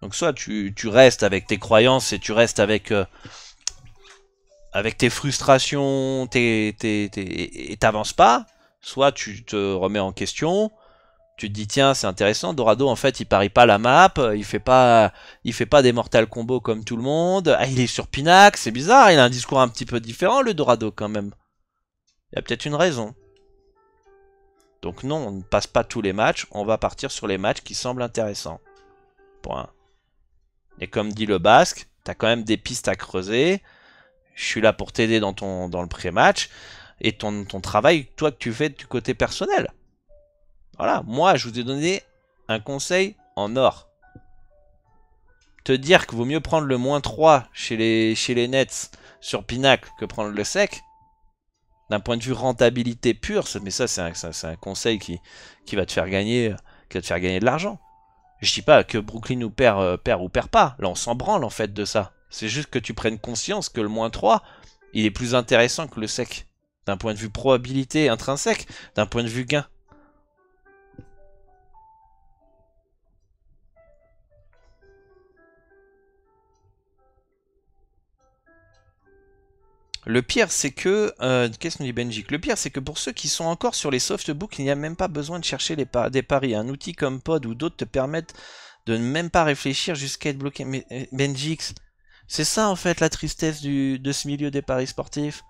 Donc soit tu restes avec tes croyances et tu restes avec tes frustrations et t'avances pas, soit tu te remets en question, tu te dis tiens c'est intéressant, Dorado en fait il parie pas la map, il fait pas des mortal combos comme tout le monde, ah il est sur Pinax, c'est bizarre, il a un discours un petit peu différent le Dorado quand même. Il y a peut-être une raison. Donc non, on ne passe pas tous les matchs, on va partir sur les matchs qui semblent intéressants. Point. Et comme dit le Basque, t'as quand même des pistes à creuser. Je suis là pour t'aider dans le pré-match. Et ton travail, toi, que tu fais du côté personnel. Voilà, moi, je vous ai donné un conseil en or. Te dire qu'il vaut mieux prendre le -3 chez les Nets sur Pinacle que prendre le sec, d'un point de vue rentabilité pure, mais ça, c'est un conseil qui va te faire gagner, de l'argent. Je dis pas que Brooklyn nous perd ou perd pas. Là, on s'en branle en fait de ça. C'est juste que tu prennes conscience que le -3, il est plus intéressant que le sec. D'un point de vue probabilité intrinsèque, d'un point de vue gain. Le pire, c'est que... Qu'est-ce que nous dit Benjik? Le pire, c'est que pour ceux qui sont encore sur les softbooks, il n'y a même pas besoin de chercher des paris. Un outil comme Pod ou d'autres te permettent de ne même pas réfléchir jusqu'à être bloqué. Mais Benjix, c'est ça en fait la tristesse de ce milieu des paris sportifs.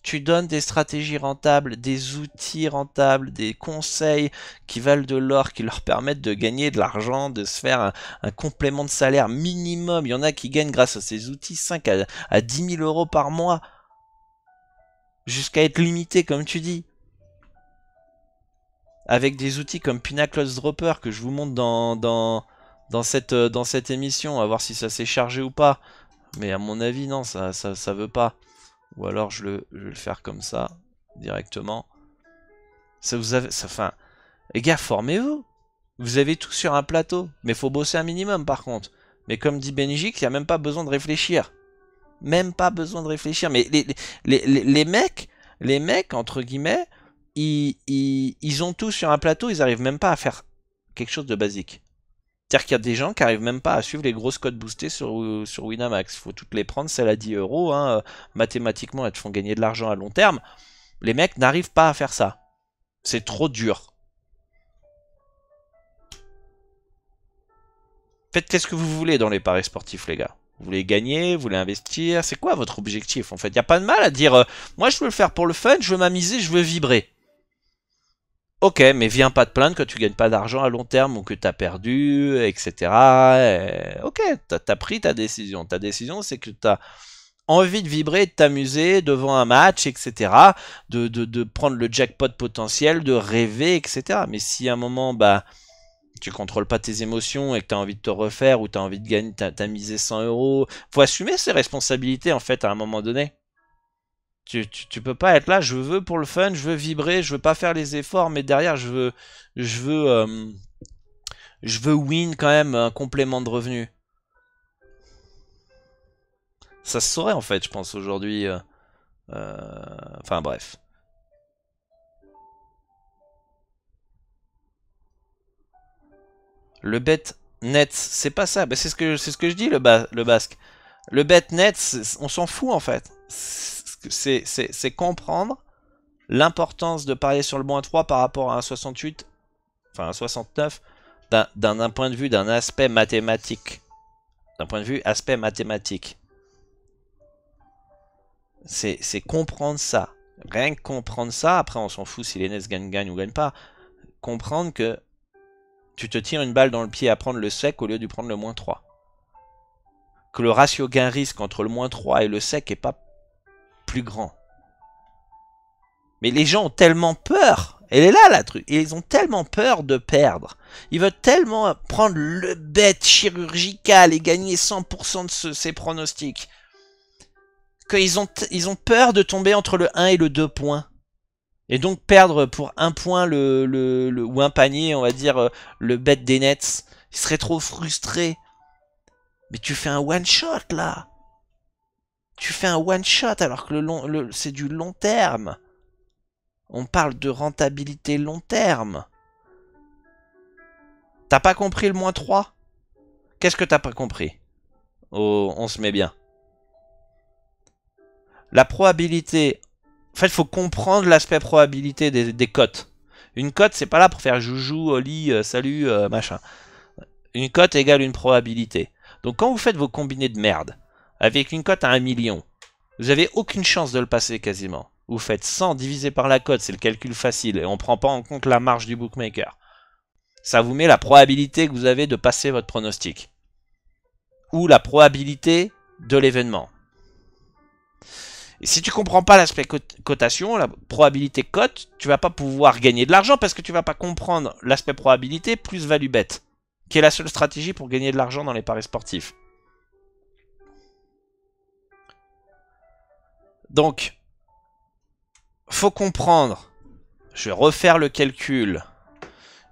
Tu donnes des stratégies rentables, des outils rentables, des conseils qui valent de l'or, qui leur permettent de gagner de l'argent, de se faire un complément de salaire minimum. Il y en a qui gagnent grâce à ces outils 5 à 10 000 euros par mois, jusqu'à être limité comme tu dis. Avec des outils comme Pinnacle Dropper que je vous montre dans cette émission, à voir si ça s'est chargé ou pas. Mais à mon avis, non, ça veut pas. Ou alors je vais le faire comme ça, directement. Ça vous avez. Enfin, les gars, formez-vous. Vous avez tout sur un plateau. Mais faut bosser un minimum par contre. Mais comme dit Benjik, il n'y a même pas besoin de réfléchir. Même pas besoin de réfléchir. Mais les mecs, entre guillemets, ils ont tout sur un plateau, ils arrivent même pas à faire quelque chose de basique. C'est-à-dire qu'il y a des gens qui arrivent même pas à suivre les grosses codes boostées sur Winamax. Il faut toutes les prendre, celles à 10 euros. Hein. Mathématiquement, elles te font gagner de l'argent à long terme. Les mecs n'arrivent pas à faire ça. C'est trop dur. Faites qu'est-ce que vous voulez dans les paris sportifs, les gars. Vous voulez gagner, vous voulez investir. C'est quoi votre objectif en fait? Il n'y a pas de mal à dire moi je veux le faire pour le fun, je veux m'amuser, je veux vibrer. Ok, mais viens pas te plaindre que tu gagnes pas d'argent à long terme ou que t'as perdu, etc. Ok, t'as pris ta décision. Ta décision, c'est que t'as envie de vibrer, de t'amuser devant un match, etc. De prendre le jackpot potentiel, de rêver, etc. Mais si à un moment, bah, tu contrôles pas tes émotions et que t'as envie de te refaire ou t'as envie de gagner, t'as misé 100 euros, faut assumer ses responsabilités en fait à un moment donné. Tu peux pas être là, je veux pour le fun, je veux vibrer, je veux pas faire les efforts, mais derrière je veux, je veux win quand même un complément de revenu. Ça se saurait en fait, je pense aujourd'hui. Enfin bref. Le bet net, c'est pas ça. Bah, c'est ce que je dis, le basque. Le bet net, on s'en fout en fait. C'est comprendre l'importance de parier sur le moins 3 par rapport à un 68, enfin un 69, d'un point de vue, d'un aspect mathématique. D'un point de vue aspect mathématique. C'est comprendre ça. Rien que comprendre ça, après on s'en fout si les Nets gagnent ou gagnent pas. Comprendre que tu te tires une balle dans le pied à prendre le sec au lieu de prendre le moins 3. Que le ratio gain-risque entre le moins 3 et le sec est pas plus grand. Mais les gens ont tellement peur. Elle est là la truc. Ils ont tellement peur de perdre. Ils veulent tellement prendre le bet chirurgical et gagner 100% de ces pronostics. Qu'ils ont peur de tomber entre le 1 et le 2 points. Et donc perdre pour un point ou un panier, on va dire, le bet des Nets. Ils seraient trop frustrés. Mais tu fais un one shot là. Tu fais un one shot alors que c'est du long terme. On parle de rentabilité long terme. T'as pas compris le moins 3? Qu'est-ce que t'as pas compris? Oh, on se met bien. La probabilité... En fait, il faut comprendre l'aspect probabilité des cotes. Une cote, c'est pas là pour faire joujou, oli, salut, machin. Une cote égale une probabilité. Donc quand vous faites vos combinés de merde, avec une cote à 1 million, vous avez aucune chance de le passer quasiment. Vous faites 100 divisé par la cote, c'est le calcul facile, et on prend pas en compte la marge du bookmaker. Ça vous met la probabilité que vous avez de passer votre pronostic. Ou la probabilité de l'événement. Et si tu comprends pas l'aspect cotation, la probabilité cote, tu vas pas pouvoir gagner de l'argent parce que tu vas pas comprendre l'aspect probabilité plus value bet, qui est la seule stratégie pour gagner de l'argent dans les paris sportifs. Donc, faut comprendre. Je vais refaire le calcul.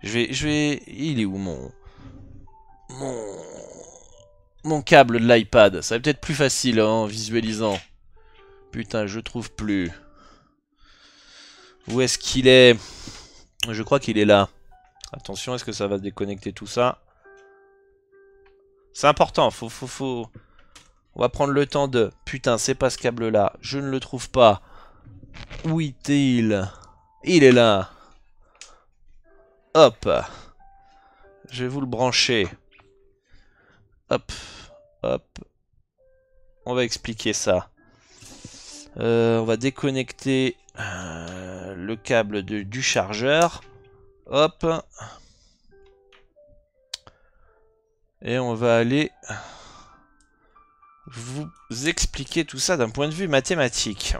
Il est où mon câble de l'iPad? Ça va peut-être plus facile en visualisant. Putain, je trouve plus. Où est-ce qu'il est? Je crois qu'il est là. Attention, est-ce que ça va déconnecter tout ça? C'est important, faut... On va prendre le temps de... Putain, c'est pas ce câble-là. Je ne le trouve pas. Où est-il? Il est là. Hop. Je vais vous le brancher. Hop. Hop. On va expliquer ça. On va déconnecter le câble du chargeur. Hop. Et on va aller vous expliquer tout ça d'un point de vue mathématique.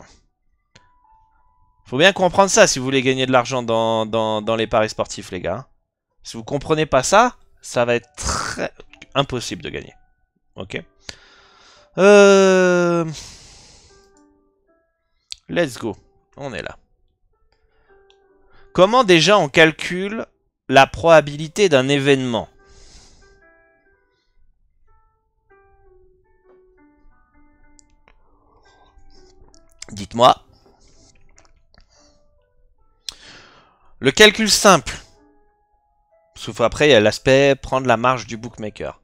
Faut bien comprendre ça si vous voulez gagner de l'argent dans les paris sportifs, les gars. Si vous comprenez pas ça, ça va être très impossible de gagner. Ok. Let's go. On est là. Comment déjà on calcule la probabilité d'un événement? Dites-moi. Le calcul simple. Sauf après, il y a l'aspect prendre la marge du bookmaker.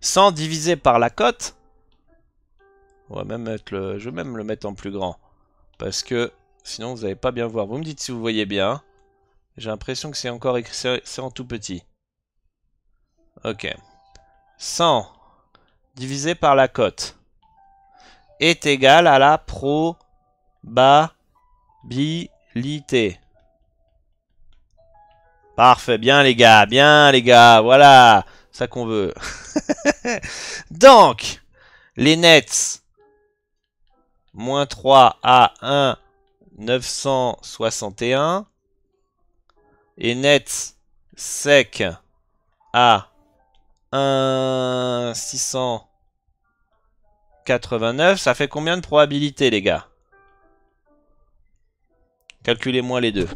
Sans diviser par la cote. On va même mettre je vais même le mettre en plus grand. Parce que sinon vous n'allez pas bien voir. Vous me dites si vous voyez bien. J'ai l'impression que c'est encore écrit, c'est en tout petit. Ok. 100 divisé par la cote est égal à la probabilité. Parfait, bien les gars, voilà, ça qu'on veut. Donc, les nets, moins 3 à 1, 961. Et nets sec à 1, 689. Ça fait combien de probabilités, les gars? Calculez-moi les deux.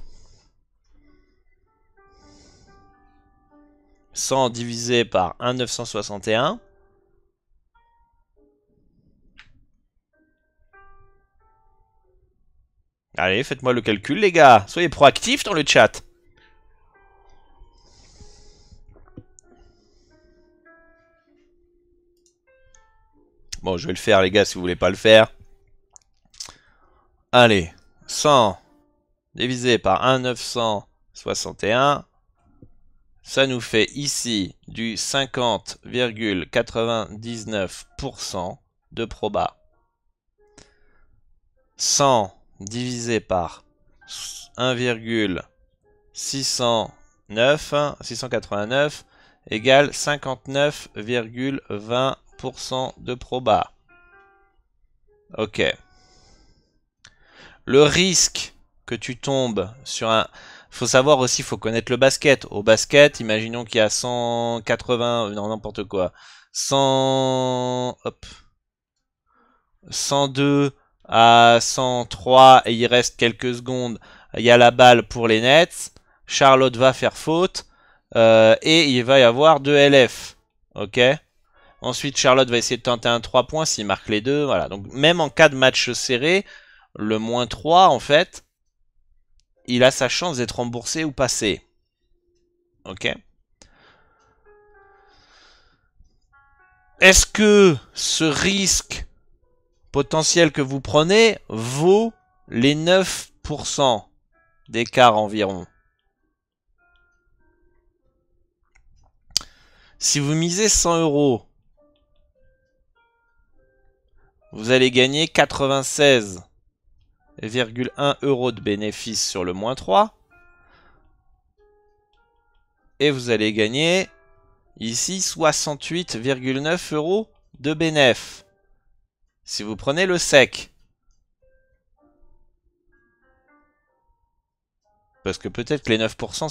100 divisé par 1, 961. Allez, faites-moi le calcul, les gars. Soyez proactifs dans le chat. Bon, je vais le faire, les gars, si vous voulez pas le faire. Allez, 100 divisé par 1,961. Ça nous fait ici du 50,99% de proba. 100 divisé par 1,689 égale 59,20% de proba. Ok. Le risque que tu tombes sur un... Faut savoir aussi, faut connaître le basket. Au basket, imaginons qu'il y a 180... Non, n'importe quoi. 100... Hop. 102 à 103 et il reste quelques secondes. Il y a la balle pour les Nets. Charlotte va faire faute. Et il va y avoir 2 LF. Ok. Ensuite, Charlotte va essayer de tenter un 3 points s'il marque les deux. Voilà. Donc, même en cas de match serré, le moins 3, en fait, il a sa chance d'être remboursé ou passé. Ok. Est-ce que ce risque potentiel que vous prenez vaut les 9% d'écart environ? Si vous misez 100 €, vous allez gagner 96,1 € de bénéfice sur le moins 3. Et vous allez gagner ici 68,9 € de bénéf. Si vous prenez le sec. Parce que peut-être que les 9%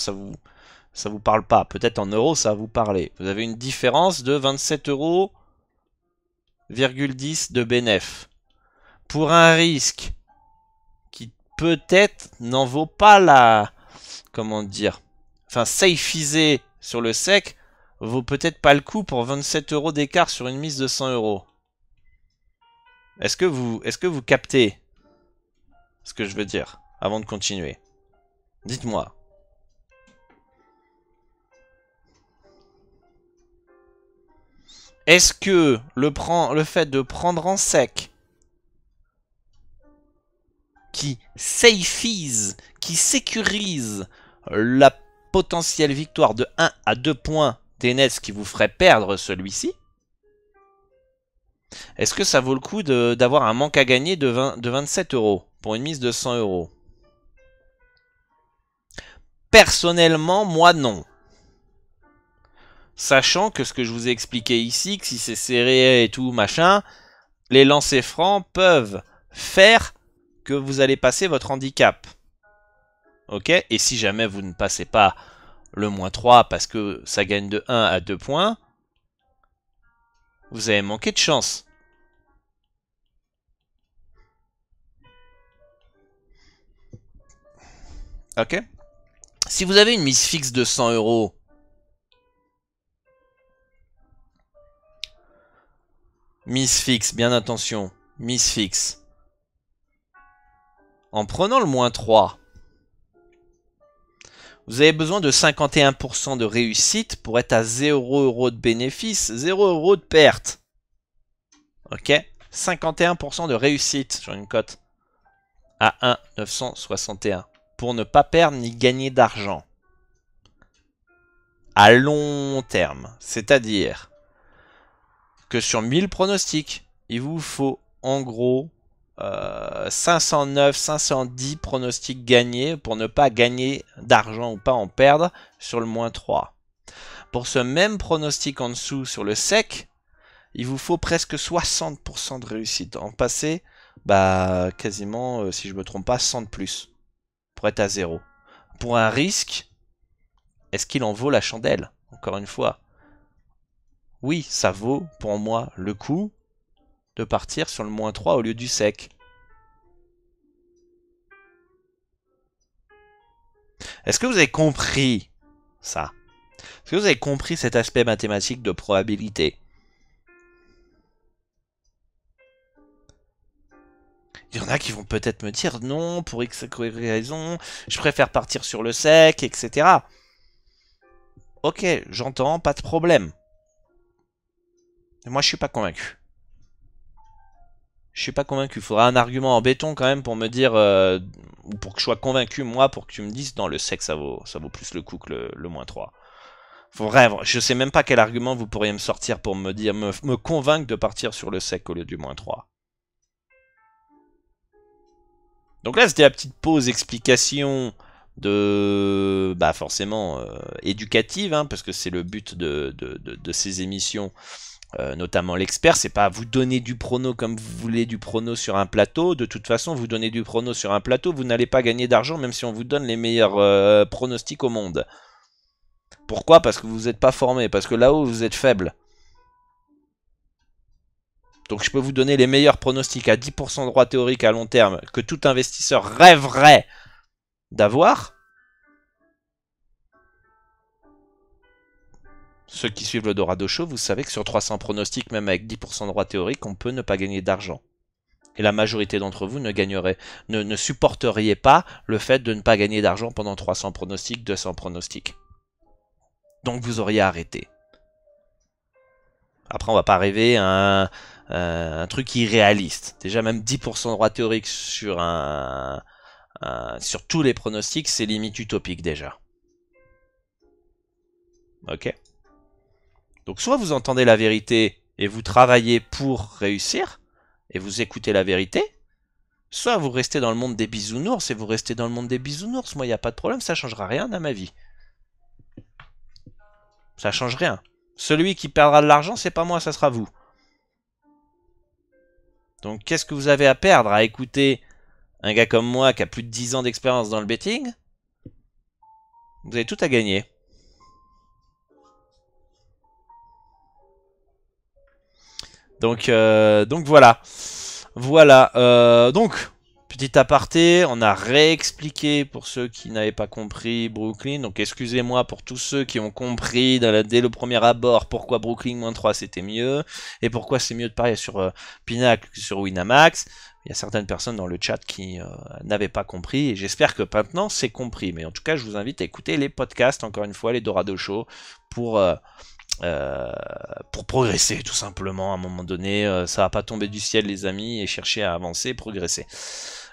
ça vous parle pas. Peut-être en euros ça va vous parler. Vous avez une différence de 27,10 € de bénéf. Pour un risque qui peut-être n'en vaut pas la... Comment dire? Enfin, safeisé sur le sec vaut peut-être pas le coup pour 27 € d'écart sur une mise de 100 €. Est-ce que vous captez ce que je veux dire avant de continuer? Dites-moi. Est-ce que le fait de prendre en sec qui safeise, qui sécurise la potentielle victoire de 1 à 2 points des Nets qui vous ferait perdre celui-ci, est-ce que ça vaut le coup d'avoir un manque à gagner de 27 € pour une mise de 100 €? Personnellement, moi non. Sachant que ce que je vous ai expliqué ici, que si c'est serré et tout, machin, les lancers francs peuvent faire que vous allez passer votre handicap. Ok? Et si jamais vous ne passez pas le moins 3 parce que ça gagne de 1 à 2 points, vous avez manqué de chance. Ok? Si vous avez une mise fixe de 100 €, mise fixe, bien attention, mise fixe. En prenant le moins 3, vous avez besoin de 51% de réussite pour être à 0 € de bénéfice, 0 € de perte. Ok? 51% de réussite sur une cote à 1,961 pour ne pas perdre ni gagner d'argent. À long terme. C'est-à-dire que sur 1000 pronostics, il vous faut en gros 509, 510 pronostics gagnés pour ne pas gagner d'argent ou pas en perdre sur le moins 3. Pour ce même pronostic en dessous sur le sec, il vous faut presque 60% de réussite. En passer, quasiment, si je me trompe pas, 100 de plus pour être à 0. Pour un risque, est-ce qu'il en vaut la chandelle? Encore une fois. Oui, ça vaut pour moi le coup de partir sur le moins 3 au lieu du sec. Est-ce que vous avez compris ça? Est-ce que vous avez compris cet aspect mathématique de probabilité? y en a qui vont peut-être me dire non, pour X raison, je préfère partir sur le sec, etc. Ok, j'entends, pas de problème. Mais moi, je suis pas convaincu. Je suis pas convaincu. Il faudra un argument en béton quand même pour me dire, ou pour que je sois convaincu, moi, pour que tu me dises, dans le sec, ça vaut plus le coup que le -3. Vrai, je sais même pas quel argument vous pourriez me sortir pour me dire, me convaincre de partir sur le sec au lieu du -3. Donc là, c'était la petite pause explication de, bah forcément, éducative, hein, parce que c'est le but de ces émissions, notamment l'expert, c'est pas vous donner du prono comme vous voulez du prono sur un plateau. De toute façon, vous donnez du prono sur un plateau, vous n'allez pas gagner d'argent, même si on vous donne les meilleurs pronostics au monde. Pourquoi? Parce que vous n'êtes pas formé, parce que là-haut, vous êtes faible. Donc je peux vous donner les meilleurs pronostics à 10% de droit théorique à long terme que tout investisseur rêverait d'avoir. Ceux qui suivent le Dorado Show, vous savez que sur 300 pronostics, même avec 10% de droit théorique, on peut ne pas gagner d'argent. Et la majorité d'entre vous ne supporteriez pas le fait de ne pas gagner d'argent pendant 300 pronostics, 200 pronostics. Donc vous auriez arrêté. Après, on va pas rêver à un truc irréaliste. Déjà, même 10% de droit théorique sur sur tous les pronostics, c'est limite utopique déjà. Ok. Donc soit vous entendez la vérité et vous travaillez pour réussir, et vous écoutez la vérité, soit vous restez dans le monde des bisounours, et vous restez dans le monde des bisounours. Moi, il n'y a pas de problème, ça changera rien dans ma vie. Ça change rien. Celui qui perdra de l'argent, c'est pas moi, ça sera vous. Donc qu'est-ce que vous avez à perdre à écouter un gars comme moi qui a plus de 10 ans d'expérience dans le betting? Vous avez tout à gagner. Donc voilà. Voilà. Donc, petit aparté, on a réexpliqué pour ceux qui n'avaient pas compris Brooklyn. Donc excusez-moi pour tous ceux qui ont compris dès le premier abord pourquoi Brooklyn -3 c'était mieux. Et pourquoi c'est mieux de parier sur Pinacle que sur Winamax. Il y a certaines personnes dans le chat qui n'avaient pas compris. Et j'espère que maintenant c'est compris. Mais en tout cas, je vous invite à écouter les podcasts, encore une fois, les Dorado Show, pour progresser tout simplement. À un moment donné, ça va pas tomber du ciel les amis, et chercher à avancer, progresser.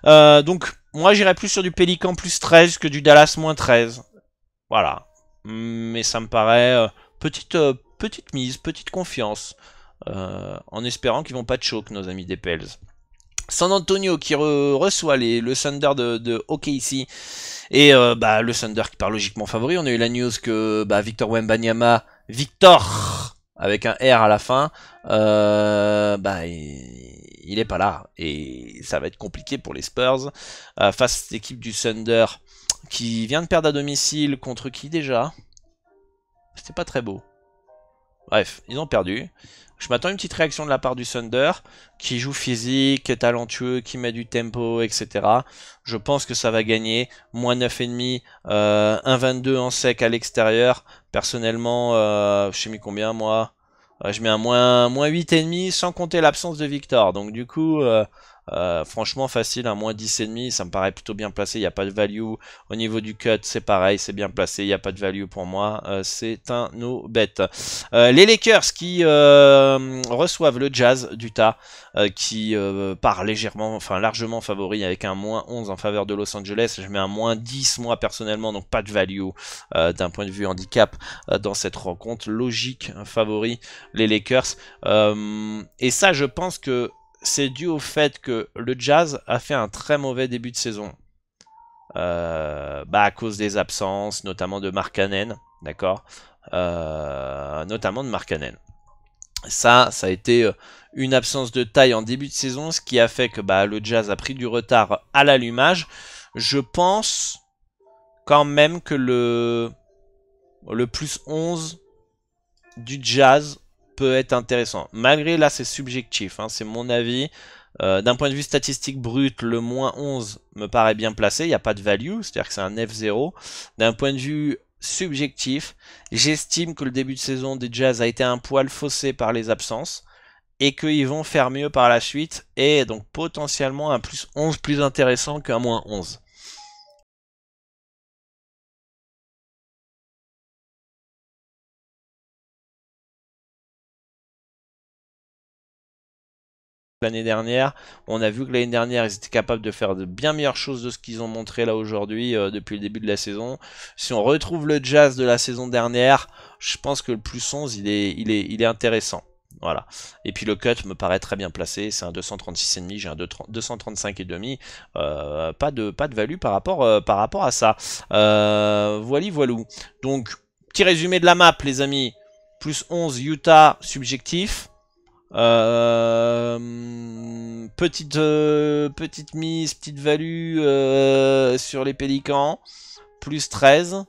Donc moi j'irais plus sur du Pélican plus 13 que du Dallas -13. Voilà. Mais ça me paraît petite mise, petite confiance, en espérant qu'ils vont pas de choc nos amis des Pels. San Antonio qui reçoit le Thunder de OKC. Et bah, le Thunder qui part logiquement favori. On a eu la news que Victor Wembanyama, Victor avec un R à la fin, il est pas là. Et ça va être compliqué pour les Spurs. Face à cette équipe du Thunder qui vient de perdre à domicile contre qui déjà? C'était pas très beau. Bref, ils ont perdu. Je m'attends à une petite réaction de la part du Thunder, qui joue physique, qui est talentueux, qui met du tempo, etc. Je pense que ça va gagner. Moins 9,5, 1,22 en sec à l'extérieur. Personnellement, je sais mis combien moi? Je mets un moins 8,5 sans compter l'absence de Victor. Donc du coup, franchement facile, un moins 10,5, ça me paraît plutôt bien placé. Il n'y a pas de value. Au niveau du cut, c'est pareil, c'est bien placé. Il n'y a pas de value pour moi. C'est un no bet. Les Lakers qui reçoivent le Jazz d'Utah, qui part légèrement, enfin largement favori avec un moins 11 en faveur de Los Angeles. Je mets un moins 10 moi personnellement, donc pas de value d'un point de vue handicap dans cette rencontre. Logique, favori les Lakers. Et ça, je pense que c'est dû au fait que le Jazz a fait un très mauvais début de saison. À cause des absences, notamment de Mark Cannon, d'accord, notamment de Mark Cannon. Ça a été une absence de taille en début de saison, ce qui a fait que le Jazz a pris du retard à l'allumage. Je pense quand même que le plus 11 du Jazz peut être intéressant. Malgré, là c'est subjectif, hein, c'est mon avis. D'un point de vue statistique brut, le moins 11 me paraît bien placé, il n'y a pas de value, c'est-à-dire que c'est un F0. D'un point de vue subjectif, j'estime que le début de saison des Jazz a été un poil faussé par les absences, et qu'ils vont faire mieux par la suite, et donc potentiellement un plus 11 plus intéressant qu'un moins 11. L'année dernière, on a vu que l'année dernière ils étaient capables de faire de bien meilleures choses de ce qu'ils ont montré là aujourd'hui depuis le début de la saison. Si on retrouve le Jazz de la saison dernière, je pense que le plus 11 il est intéressant. Voilà. Et puis le cut me paraît très bien placé, c'est un 236,5, j'ai un 235,5. Pas de value par rapport à ça. Voilou. Donc, petit résumé de la map les amis. Plus 11 Utah subjectif. Petite mise, petite value sur les Pélicans, plus 13.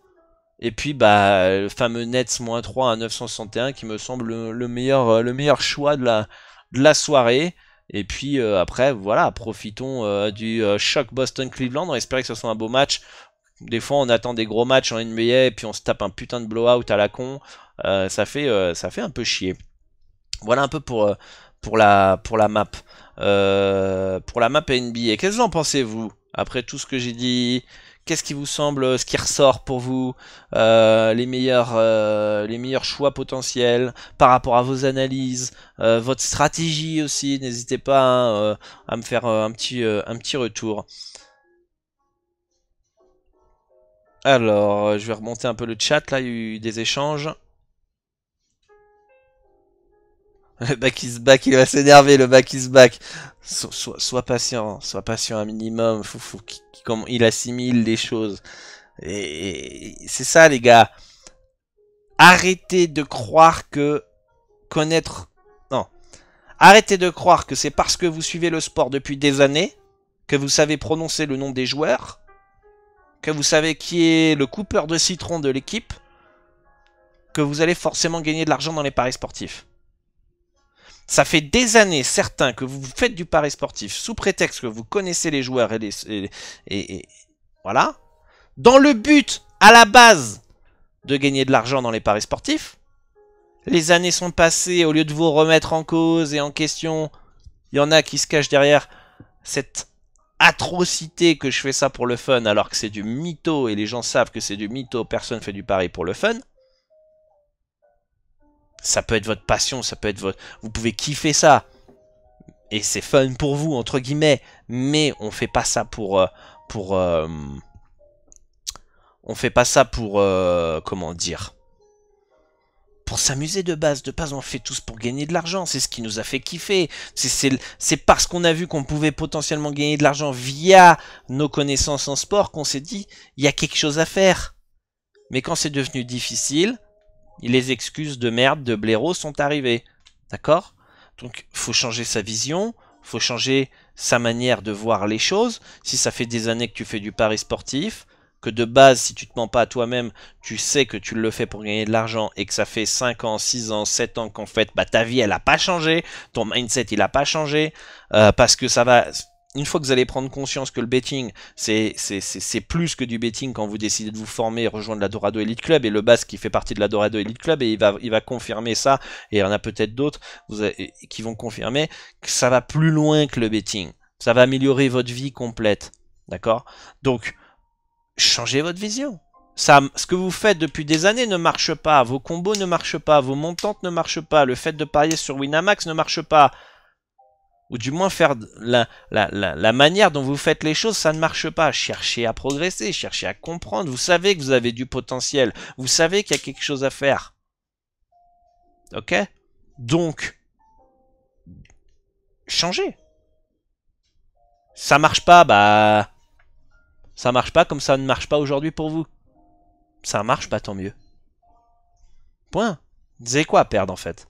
Et puis bah le fameux Nets moins 3 à 961 qui me semble le meilleur choix de la soirée. Et puis après voilà, profitons du choc Boston-Cleveland. On espère que ce soit un beau match. Des fois on attend des gros matchs en NBA et puis on se tape un putain de blowout à la con. Ça fait un peu chier. Voilà un peu pour la map. Pour la map NBA. Qu'est-ce que vous en pensez, vous? Après tout ce que j'ai dit, qu'est-ce qui vous semble, ce qui ressort pour vous, les meilleurs choix potentiels par rapport à vos analyses, votre stratégie aussi. N'hésitez pas hein, à me faire un petit retour. Alors, je vais remonter un peu le chat, là, il y a eu des échanges. Le back is back, il va s'énerver, le back is back. Sois patient un minimum. Comme il assimile les choses. Et c'est ça, les gars. Arrêtez de croire que connaître. Non. Arrêtez de croire que c'est parce que vous suivez le sport depuis des années que vous savez prononcer le nom des joueurs, que vous savez qui est le coupeur de citron de l'équipe, que vous allez forcément gagner de l'argent dans les paris sportifs. Ça fait des années, certains, que vous faites du pari sportif sous prétexte que vous connaissez les joueurs et voilà. Dans le but, à la base, de gagner de l'argent dans les paris sportifs. Les années sont passées, au lieu de vous remettre en cause et en question, il y en a qui se cachent derrière cette atrocité que je fais ça pour le fun alors que c'est du mytho et les gens savent que c'est du mytho, personne fait du pari pour le fun. Ça peut être votre passion, ça peut être votre... Vous pouvez kiffer ça. Et c'est fun pour vous, entre guillemets. Mais on fait pas ça pour... on fait pas ça pour... comment dire, pour s'amuser de base. De base, on fait tous pour gagner de l'argent. C'est ce qui nous a fait kiffer. C'est parce qu'on a vu qu'on pouvait potentiellement gagner de l'argent via nos connaissances en sport qu'on s'est dit, il y a quelque chose à faire. Mais quand c'est devenu difficile, les excuses de merde, de blaireau sont arrivées. D'accord? Donc, faut changer sa vision, faut changer sa manière de voir les choses. Si ça fait des années que tu fais du pari sportif, que de base, si tu te mens pas à toi-même, tu sais que tu le fais pour gagner de l'argent et que ça fait 5 ans, 6 ans, 7 ans qu'en fait, bah, ta vie, elle a pas changé, ton mindset, il a pas changé, parce que ça va... Une fois que vous allez prendre conscience que le betting, c'est plus que du betting quand vous décidez de vous former et rejoindre la Dorado Elite Club, et le Basque qui fait partie de la Dorado Elite Club, et il va confirmer ça, et il y en a peut-être d'autres qui vont confirmer que ça va plus loin que le betting. Ça va améliorer votre vie complète. D'accord? Donc, changez votre vision. Ça, ce que vous faites depuis des années ne marche pas, vos combos ne marchent pas, vos montantes ne marchent pas, le fait de parier sur Winamax ne marche pas. Ou du moins faire la manière dont vous faites les choses, ça ne marche pas. Cherchez à progresser, cherchez à comprendre. Vous savez que vous avez du potentiel. Vous savez qu'il y a quelque chose à faire. Ok? Donc, changez. Ça marche pas, bah... Ça marche pas comme ça ne marche pas aujourd'hui pour vous. Ça marche, bah tant mieux. Point. Vous avez quoi à perdre en fait?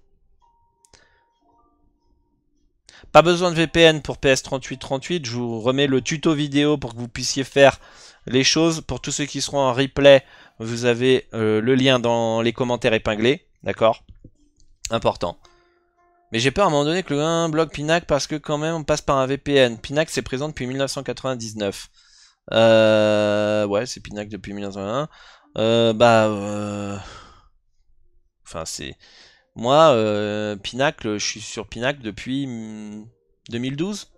Pas besoin de VPN pour PS3838, je vous remets le tuto vidéo pour que vous puissiez faire les choses. Pour tous ceux qui seront en replay, vous avez le lien dans les commentaires épinglés, d'accord? Important. Mais j'ai peur à un moment donné que le 1 bloque Pinac parce que quand même on passe par un VPN. Pinac c'est présent depuis 1999. Ouais, c'est Pinac depuis 1901. Enfin c'est... Moi, Pinacle, je suis sur Pinacle depuis 2012.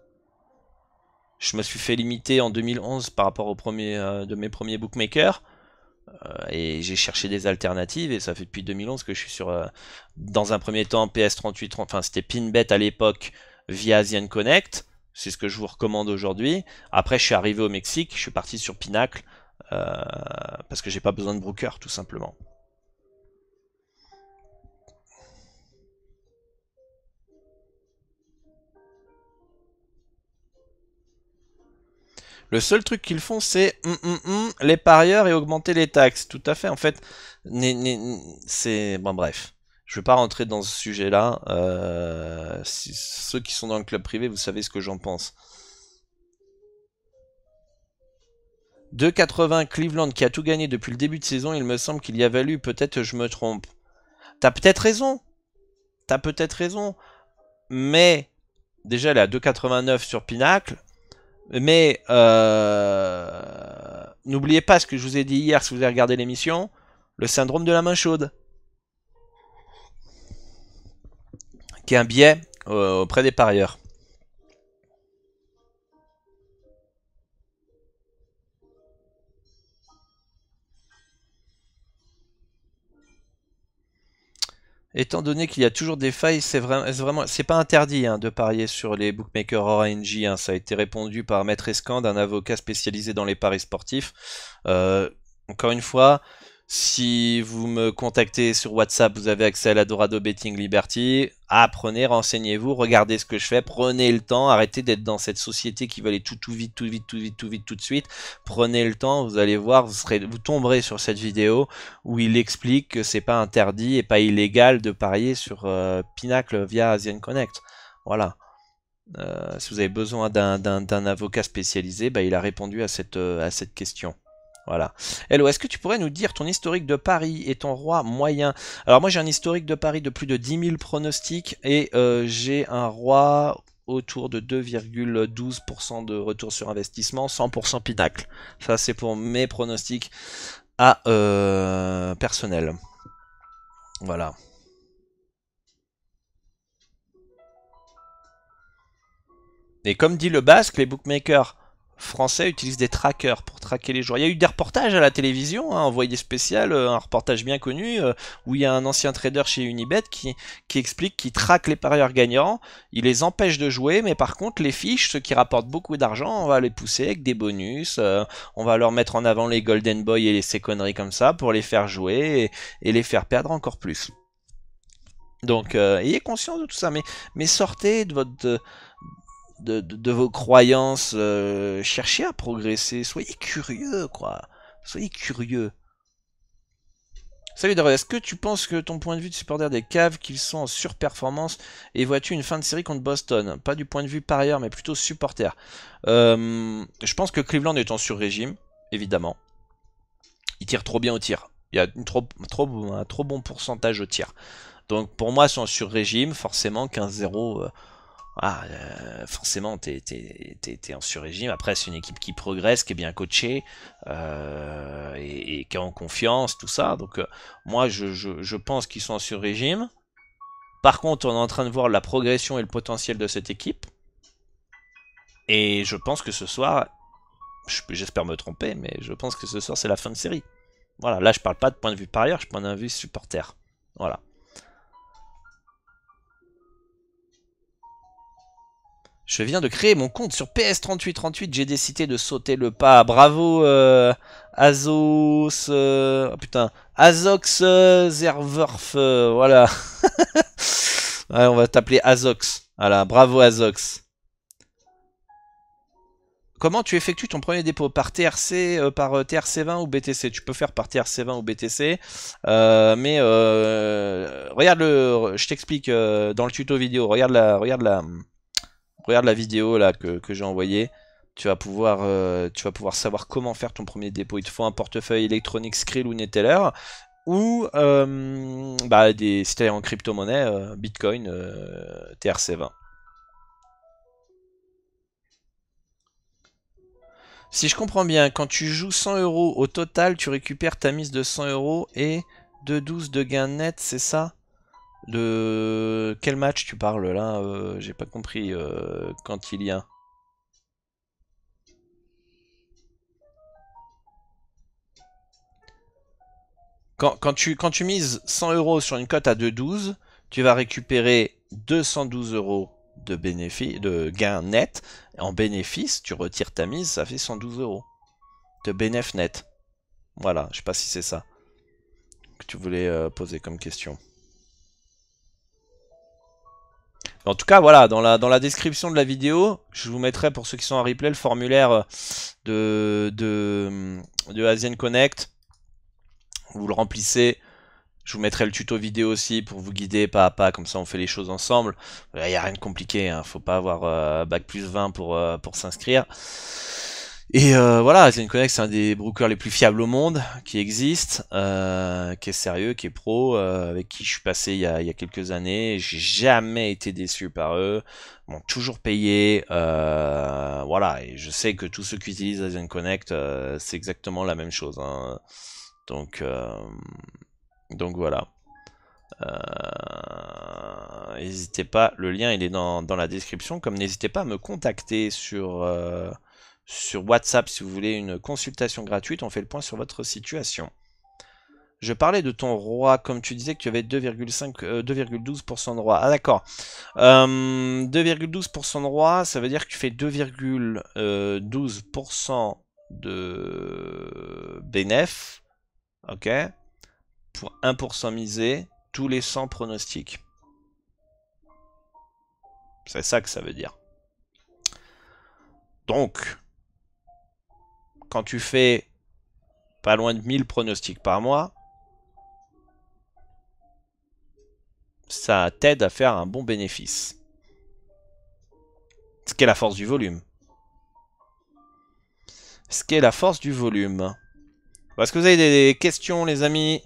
Je me suis fait limiter en 2011 par rapport au premier de mes premiers bookmakers. Et j'ai cherché des alternatives et ça fait depuis 2011 que je suis sur, dans un premier temps, PS38, enfin c'était Pinbet à l'époque via Asian Connect, c'est ce que je vous recommande aujourd'hui. Après je suis arrivé au Mexique, je suis parti sur Pinacle, parce que j'ai pas besoin de broker tout simplement. Le seul truc qu'ils font, c'est les parieurs et augmenter les taxes. Tout à fait. En fait, c'est bon, bref. Je ne vais pas rentrer dans ce sujet-là. Ceux qui sont dans le club privé, vous savez ce que j'en pense. 2,80 Cleveland qui a tout gagné depuis le début de saison. Il me semble qu'il y a valu. Peut-être je me trompe. T'as peut-être raison. T'as peut-être raison. Mais déjà, elle est à 2,89 sur Pinacle. Mais n'oubliez pas ce que je vous ai dit hier si vous avez regardé l'émission, le syndrome de la main chaude, qui est un biais auprès des parieurs. Étant donné qu'il y a toujours des failles, c'est pas interdit hein, de parier sur les bookmakers hors ANJ. Hein, ça a été répondu par Maître Escande, un avocat spécialisé dans les paris sportifs. Encore une fois, si vous me contactez sur WhatsApp, vous avez accès à la Dorado Betting Liberty. Apprenez, renseignez-vous, regardez ce que je fais, prenez le temps, arrêtez d'être dans cette société qui veut aller tout vite, tout vite, tout vite, tout vite, tout de suite. Prenez le temps, vous allez voir, vous tomberez sur cette vidéo où il explique que c'est pas interdit et pas illégal de parier sur Pinacle via Asian Connect. Voilà. Si vous avez besoin d'un avocat spécialisé, bah, il a répondu à cette question. Voilà. Hello, est-ce que tu pourrais nous dire ton historique de paris et ton roi moyen? Alors moi j'ai un historique de paris de plus de 10 000 pronostics et j'ai un roi autour de 2,12% de retour sur investissement, 100% Pinacle. Ça c'est pour mes pronostics à personnel. Voilà. Et comme dit le Basque, les bookmakers français utilisent des trackers pour traquer les joueurs. Il y a eu des reportages à la télévision, hein, envoyé spécial, un reportage bien connu, où il y a un ancien trader chez Unibet qui explique qu'il traque les parieurs gagnants, il les empêche de jouer, mais par contre les fiches, ceux qui rapportent beaucoup d'argent, on va les pousser avec des bonus, on va leur mettre en avant les Golden Boy et ces conneries comme ça pour les faire jouer et les faire perdre encore plus. Donc ayez conscience de tout ça, mais sortez de votre de vos croyances, cherchez à progresser, soyez curieux, quoi. Soyez curieux. Salut Daryl, est-ce que tu penses que ton point de vue de supporter des Cavs, qu'ils sont en surperformance, et vois-tu une fin de série contre Boston? Pas du point de vue parieur, mais plutôt supporter. Je pense que Cleveland est en sur-régime, évidemment. Ils tirent trop bien au tir. Il y a un trop bon pourcentage au tir. Donc pour moi, ils sont en sur-régime, forcément 15-0. Forcément, t'es en sur-régime. Après, c'est une équipe qui progresse, qui est bien coachée et qui est en confiance, tout ça. Donc, moi, je pense qu'ils sont en sur-régime. Par contre, on est en train de voir la progression et le potentiel de cette équipe. Et je pense que ce soir, j'espère me tromper, mais je pense que ce soir, c'est la fin de série. Voilà, là, je parle pas de point de vue parieur, je parle d'un vue supporter. Voilà. Je viens de créer mon compte sur PS3838, j'ai décidé de sauter le pas. Bravo Azos... oh putain, Azox Zerwerf, voilà. Ouais, on va t'appeler Azox. Voilà, bravo Azox. Comment tu effectues ton premier dépôt? Par TRC, par TRC20 ou BTC? Tu peux faire par TRC20 ou BTC. Mais regarde je t'explique dans le tuto vidéo. Regarde la vidéo là que j'ai envoyée. Tu vas pouvoir savoir comment faire ton premier dépôt. Il te faut un portefeuille électronique Skrill ou Neteller. Ou si tu es en crypto-monnaie, Bitcoin, TRC20. Si je comprends bien, quand tu joues 100 euros au total, tu récupères ta mise de 100 euros et 2,12 de gain net, c'est ça? De quel match tu parles là? J'ai pas compris quand il y a. Quand tu mises 100 euros sur une cote à 2,12, tu vas récupérer 212 euros de bénéfice, de gain net. En bénéfice, tu retires ta mise, ça fait 112 euros de bénéfice net. Voilà, je sais pas si c'est ça que tu voulais poser comme question. En tout cas, voilà, dans la description de la vidéo, je vous mettrai pour ceux qui sont en replay le formulaire de Asian Connect. Vous le remplissez. Je vous mettrai le tuto vidéo aussi pour vous guider pas à pas, comme ça on fait les choses ensemble. Il n'y a rien de compliqué, hein. Faut pas avoir bac plus 20 pour s'inscrire. Et voilà, Asian Connect c'est un des brokers les plus fiables au monde qui existe, qui est sérieux, qui est pro, avec qui je suis passé il y a quelques années. J'ai jamais été déçu par eux, ils m'ont toujours payé, voilà. Et je sais que tous ceux qui utilisent Asian Connect, c'est exactement la même chose, hein. Donc, voilà. N'hésitez pas, le lien il est dans la description, comme n'hésitez pas à me contacter sur WhatsApp si vous voulez une consultation gratuite, on fait le point sur votre situation. Je parlais de ton roi, comme tu disais que tu avais 2,12% de roi. Ah d'accord. 2,12% de roi, ça veut dire que tu fais 2,12% de bénéf. Ok. Pour 1% misé, tous les 100 pronostics. C'est ça que ça veut dire. Donc, quand tu fais pas loin de 1000 pronostics par mois, ça t'aide à faire un bon bénéfice. Ce qui est la force du volume. Ce qui est la force du volume. Est-ce que vous avez des questions, les amis,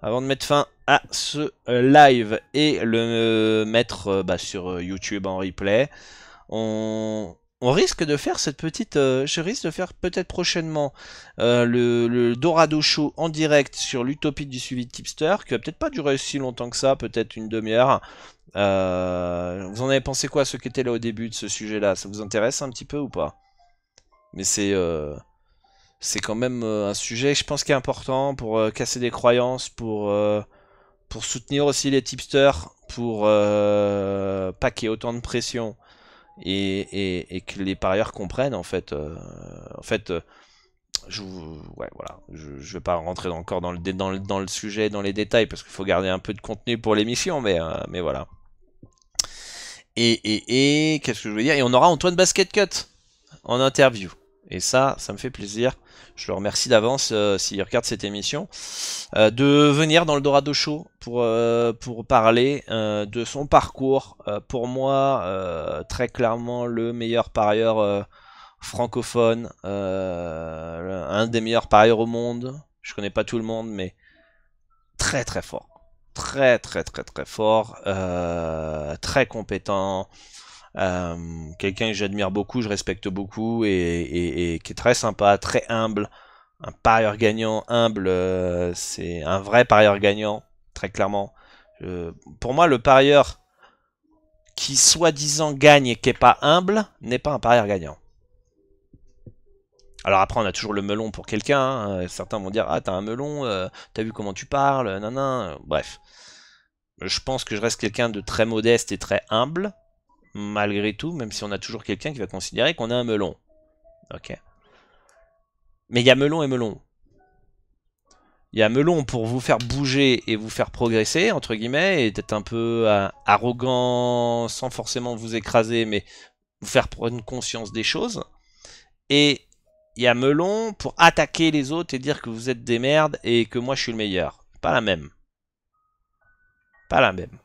avant de mettre fin à ce live et le mettre sur YouTube en replay? On risque de faire cette petite... je risque de faire peut-être prochainement le Dorado Show en direct sur l'Utopie du suivi de tipster, qui va peut-être pas durer si longtemps que ça, peut-être une demi-heure. Vous en avez pensé quoi, ceux qui étaient là au début de ce sujet-là? Ça vous intéresse un petit peu ou pas? Mais c'est quand même un sujet, je pense, qui est important pour casser des croyances, pour soutenir aussi les tipsters, pour pas qu'il y ait autant de pression et que les parieurs comprennent en fait. Ouais, voilà, je vais pas rentrer encore dans le sujet, dans les détails, parce qu'il faut garder un peu de contenu pour l'émission, mais voilà. Et qu'est-ce que je veux dire? Et on aura Antoine Basket Cut en interview. Et ça me fait plaisir. Je le remercie d'avance s'il regarde cette émission, de venir dans le Dorado Show pour parler de son parcours. Pour moi, très clairement, le meilleur parieur francophone, un des meilleurs parieurs au monde. Je connais pas tout le monde, mais très très fort. Très très très très fort. Très compétent. Quelqu'un que j'admire beaucoup, je respecte beaucoup et qui est très sympa, très humble, un parieur gagnant humble, c'est un vrai parieur gagnant, très clairement. Pour moi, le parieur qui soi-disant gagne et qui est pas humble n'est pas un parieur gagnant. Alors après, on a toujours le melon pour quelqu'un, hein. Certains vont dire ah t'as un melon, t'as vu comment tu parles, nanan, bref. Je pense que je reste quelqu'un de très modeste et très humble, malgré tout, même si on a toujours quelqu'un qui va considérer qu'on a un melon. Ok. Mais il y a melon et melon. Il y a melon pour vous faire bouger et vous faire progresser, entre guillemets, et d'être un peu arrogant sans forcément vous écraser, mais vous faire prendre conscience des choses. Et il y a melon pour attaquer les autres et dire que vous êtes des merdes et que moi je suis le meilleur. Pas la même. Pas la même.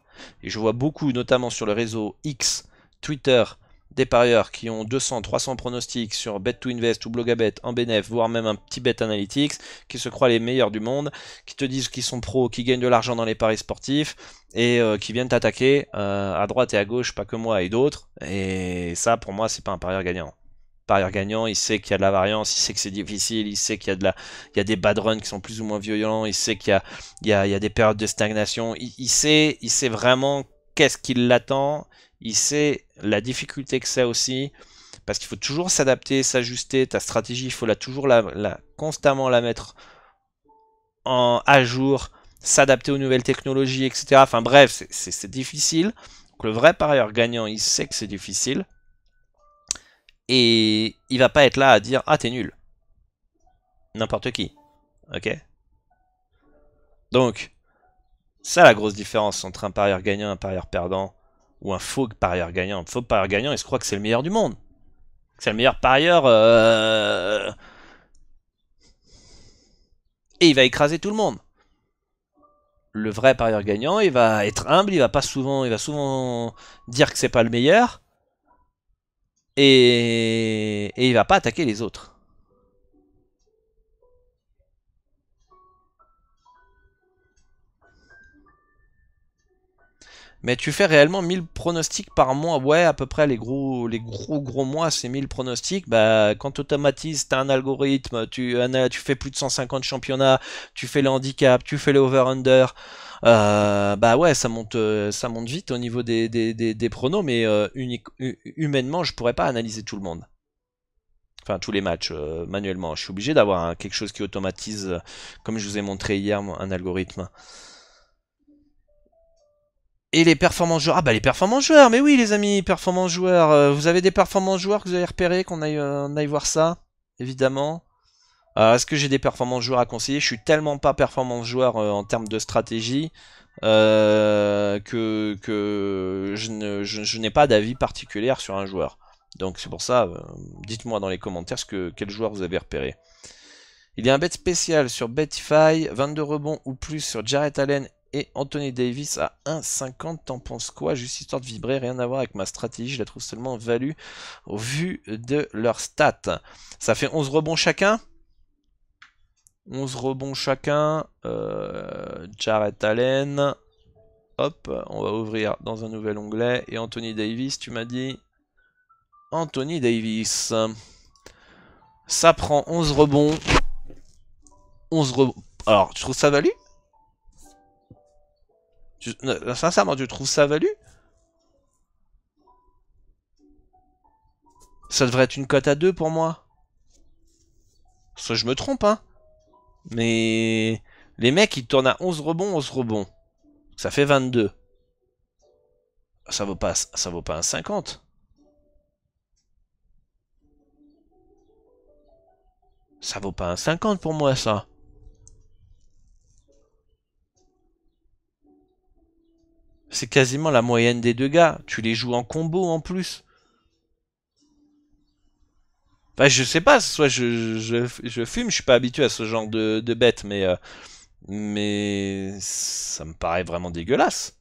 Et je vois beaucoup, notamment sur le réseau X, Twitter, des parieurs qui ont 200, 300 pronostics sur Bet2Invest ou Blogabet en bénéf, voire même un petit Bet Analytics, qui se croient les meilleurs du monde, qui te disent qu'ils sont pros, qui gagnent de l'argent dans les paris sportifs, et qui viennent t'attaquer à droite et à gauche, pas que moi et d'autres. Et ça, pour moi, c'est pas un parieur gagnant. parieur gagnant, il sait qu'il y a de la variance, il sait que c'est difficile, il sait qu'il y a il y a des bad runs qui sont plus ou moins violents, il sait qu'il y a des périodes de stagnation, il sait vraiment qu'est-ce qui l'attend, il sait la difficulté que c'est aussi, parce qu'il faut toujours s'adapter, s'ajuster, ta stratégie, il faut toujours constamment la mettre à jour, s'adapter aux nouvelles technologies, etc. Enfin bref, c'est difficile. Donc, le vrai parieur gagnant, il sait que c'est difficile. Et il va pas être là à dire ah t'es nul. N'importe qui. Ok. Donc, ça la grosse différence entre un parieur gagnant et un parieur perdant. Ou un faux parieur gagnant. Un faux parieur gagnant, il se croit que c'est le meilleur du monde. C'est le meilleur parieur. Et il va écraser tout le monde. Le vrai parieur gagnant, il va être humble, il va souvent dire que c'est pas le meilleur. Et il va pas attaquer les autres. Mais tu fais réellement 1000 pronostics par mois. Ouais, à peu près les gros mois, c'est 1000 pronostics. Bah, quand tu automatises, tu as un algorithme, tu fais plus de 150 championnats, tu fais le handicap, tu fais le over-under. Bah ouais, ça monte vite au niveau des pronos, mais humainement, je pourrais pas analyser tout le monde. Enfin, tous les matchs manuellement. Je suis obligé d'avoir quelque chose qui automatise, comme je vous ai montré hier, un algorithme. Et les performances joueurs. Ah bah les performances joueurs, mais oui les amis, performances joueurs. Vous avez des performances joueurs que vous avez repérés, on aille voir ça, évidemment. Est-ce que j'ai des performances joueurs à conseiller? Je suis tellement pas performance joueur en termes de stratégie que je n'ai pas d'avis particulier sur un joueur. Donc c'est pour ça, dites-moi dans les commentaires quel joueur vous avez repéré. Il y a un bet spécial sur Betify, 22 rebonds ou plus sur Jarrett Allen et Anthony Davis à 1,50. T'en penses quoi? Juste histoire de vibrer, rien à voir avec ma stratégie, je la trouve seulement value au vu de leurs stats. Ça fait 11 rebonds chacun. 11 rebonds chacun. Jarrett Allen. Hop, on va ouvrir dans un nouvel onglet. Et Anthony Davis, tu m'as dit? Anthony Davis. Ça prend 11 rebonds. 11 rebonds. Alors, tu trouves ça value? Sincèrement, tu trouves ça value? Ça devrait être une cote à 2 pour moi. Soit je me trompe, hein. Mais les mecs, ils tournent à 11 rebonds, 11 rebonds. Ça fait 22. Ça vaut pas un 50. Ça vaut pas un 50 pour moi, ça. C'est quasiment la moyenne des deux gars. Tu les joues en combo en plus. Enfin, je sais pas, soit je fume, je suis pas habitué à ce genre de bêtes, mais ça me paraît vraiment dégueulasse.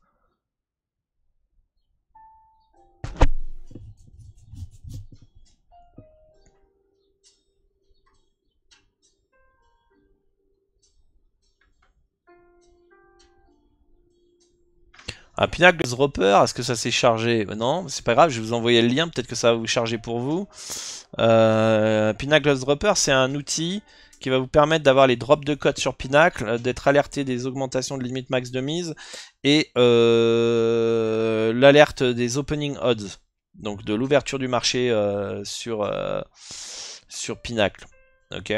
Un Pinnacle Dropper, est-ce que ça s'est chargé? Non, c'est pas grave, je vais vous envoyer le lien, peut-être que ça va vous charger pour vous. Pinnacle Dropper, c'est un outil qui va vous permettre d'avoir les drops de cotes sur Pinnacle, d'être alerté des augmentations de limite max de mise et l'alerte des opening odds, donc de l'ouverture du marché sur Pinnacle. Ok.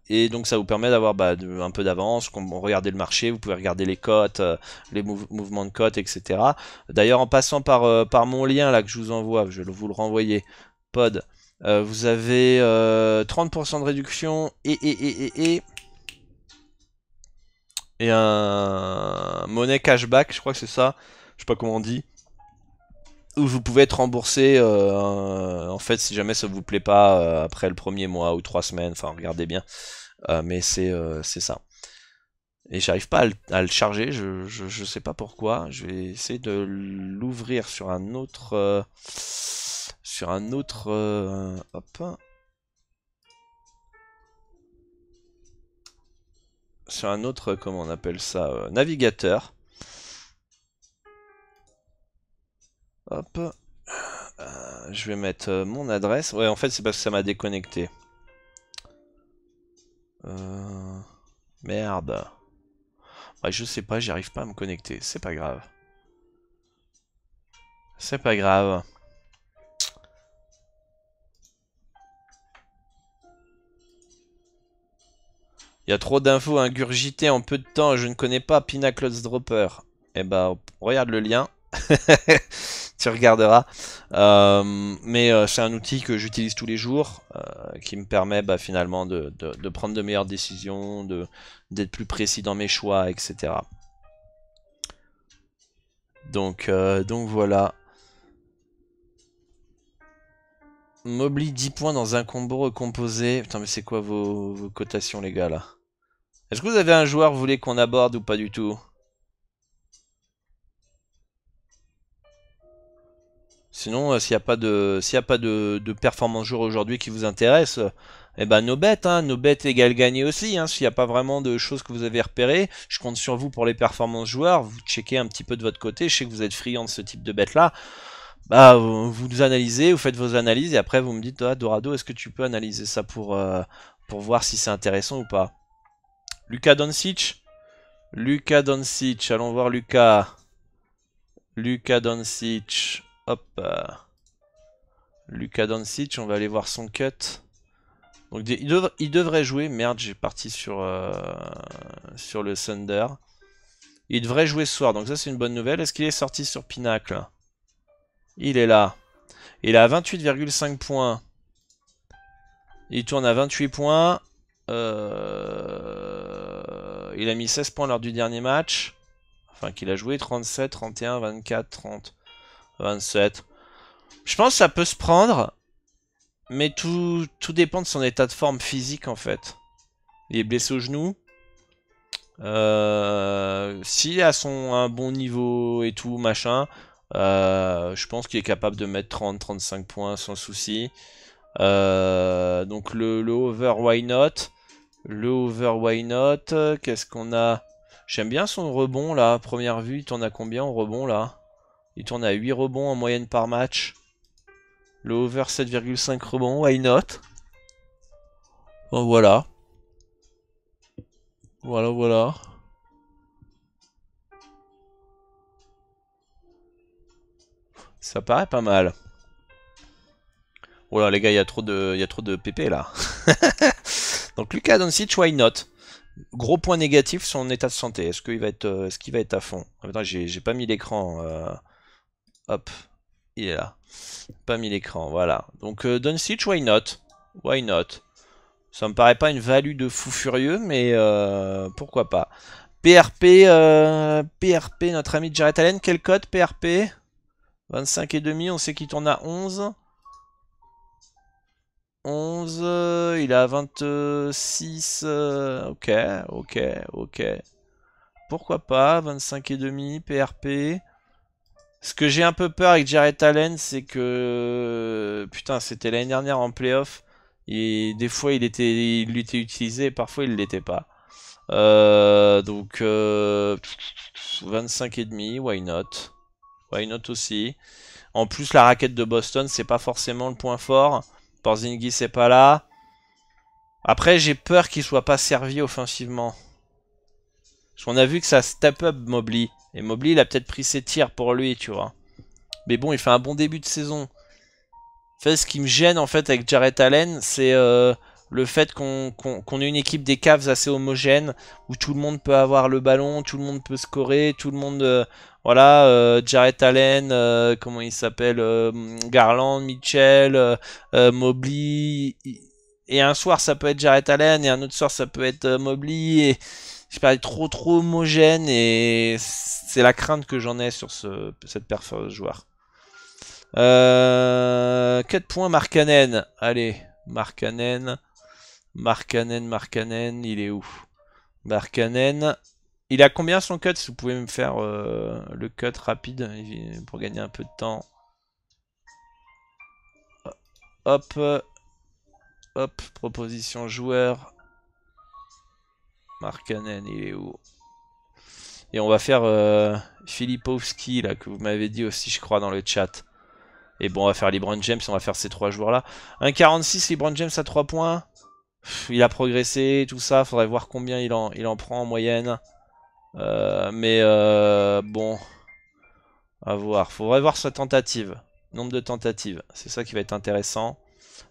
Et donc ça vous permet d'avoir un peu d'avance, regardez le marché, vous pouvez regarder les cotes, les mouvements de cotes, etc. D'ailleurs en passant par mon lien là que je vous envoie, je vais vous le renvoyer, pod, vous avez 30% de réduction et un monnaie cashback, je crois que c'est ça, je sais pas comment on dit, où vous pouvez être remboursé en fait si jamais ça vous plaît pas après le premier mois ou 3 semaines, enfin regardez bien, mais c'est ça. Et j'arrive pas à le charger, je sais pas pourquoi, je vais essayer de l'ouvrir sur un autre hop, sur un autre, comment on appelle ça, navigateur. Hop. je vais mettre mon adresse. Ouais, en fait, c'est parce que ça m'a déconnecté. Merde. Ouais, je sais pas, j'y arrive pas à me connecter. C'est pas grave. C'est pas grave. Il y a trop d'infos à ingurgiter en peu de temps. Je ne connais pas Pinacles Dropper. Eh ben, regarde le lien. Tu regarderas. Mais c'est un outil que j'utilise tous les jours, qui me permet finalement de prendre de meilleures décisions, d'être plus précis dans mes choix, etc. Donc voilà. Mobli 10 points dans un combo recomposé. Putain, mais c'est quoi vos cotations, les gars, là? Est-ce que vous avez un joueur que vous voulez qu'on aborde ou pas du tout? Sinon, s'il y a pas de performance joueur aujourd'hui qui vous intéresse, eh ben no bet égale gagner aussi. Hein, s'il n'y a pas vraiment de choses que vous avez repérées, je compte sur vous pour les performances joueurs. Vous checkez un petit peu de votre côté. Je sais que vous êtes friand de ce type de bet là. Bah, vous analysez, vous faites vos analyses et après vous me dites, ah, Dorado, est-ce que tu peux analyser ça pour voir si c'est intéressant ou pas? Luka Doncic, Luka Doncic, allons voir Luka. Luka Doncic, hop. Luka Doncic, on va aller voir son cut. Donc il devrait jouer. Merde, j'ai parti sur le Thunder. Il devrait jouer ce soir, donc ça c'est une bonne nouvelle. Est-ce qu'il est sorti sur Pinacle? Il est là. Il a 28,5 points. Il tourne à 28 points. Il a mis 16 points lors du dernier match. Enfin, qu'il a joué 37, 31, 24, 30, 27. Je pense que ça peut se prendre. Mais tout dépend de son état de forme physique en fait. Il est blessé au genou. S'il a un bon niveau et tout, machin, je pense qu'il est capable de mettre 30-35 points sans souci. Donc le over, why not? Le over, why not? Qu'est-ce qu'on a? J'aime bien son rebond là, première vue, il tourne à combien en rebond là? Il tourne à 8 rebonds en moyenne par match. Le over 7,5 rebonds, why not? Bon, voilà. Voilà. Ça paraît pas mal. Oh là les gars, il y a trop de PP là. Donc Luka Doncic, why not? Gros point négatif, son état de santé. Est-ce qu'il va être à fond? Attends, j'ai pas mis l'écran. Hop, il est là. Pas mis l'écran, voilà. Donc Doncic, why not? Why not? Ça me paraît pas une value de fou furieux, mais pourquoi pas. PRP, notre ami Jarrett Allen, quel code PRP? 25,5, on sait qu'il tourne à 11. 11, il a 26, ok. Pourquoi pas, 25,5, PRP. Ce que j'ai un peu peur avec Jarrett Allen, c'est que... Putain, c'était l'année dernière en playoff. Et des fois, il était utilisé, et parfois, il l'était pas. Donc, 25,5, why not? Why not aussi. En plus, la raquette de Boston, c'est pas forcément le point fort. Porzingis c'est pas là. Après, j'ai peur qu'il soit pas servi offensivement. Parce qu'on a vu que ça step up Mobley. Et Mobley, il a peut-être pris ses tirs pour lui, tu vois. Mais bon, il fait un bon début de saison. En fait, ce qui me gêne en fait avec Jarrett Allen, c'est le fait qu'on ait une équipe des Cavs assez homogène, où tout le monde peut avoir le ballon, tout le monde peut scorer, tout le monde... voilà, Jarrett Allen, comment il s'appelle, Garland, Mitchell, Mobley. Et un soir ça peut être Jarrett Allen, et un autre soir ça peut être Mobley. Et je sais pas, trop homogène, et c'est la crainte que j'en ai sur cette performance de joueur. 4 points Markkanen. Allez, Markkanen, il est où? Markkanen. Il a combien son cut? Si vous pouvez me faire le cut rapide pour gagner un peu de temps. Hop. Hop. Proposition joueur. Markkanen, il est où? Et on va faire Filipovski, là, que vous m'avez dit aussi, je crois, dans le chat. Et bon, on va faire LeBron James, on va faire ces 3 joueurs-là. 1,46 LeBron James à 3 points. Il a progressé, tout ça. Faudrait voir combien il en prend en moyenne. Bon, à voir. Faudrait voir sa tentative. Nombre de tentatives. C'est ça qui va être intéressant.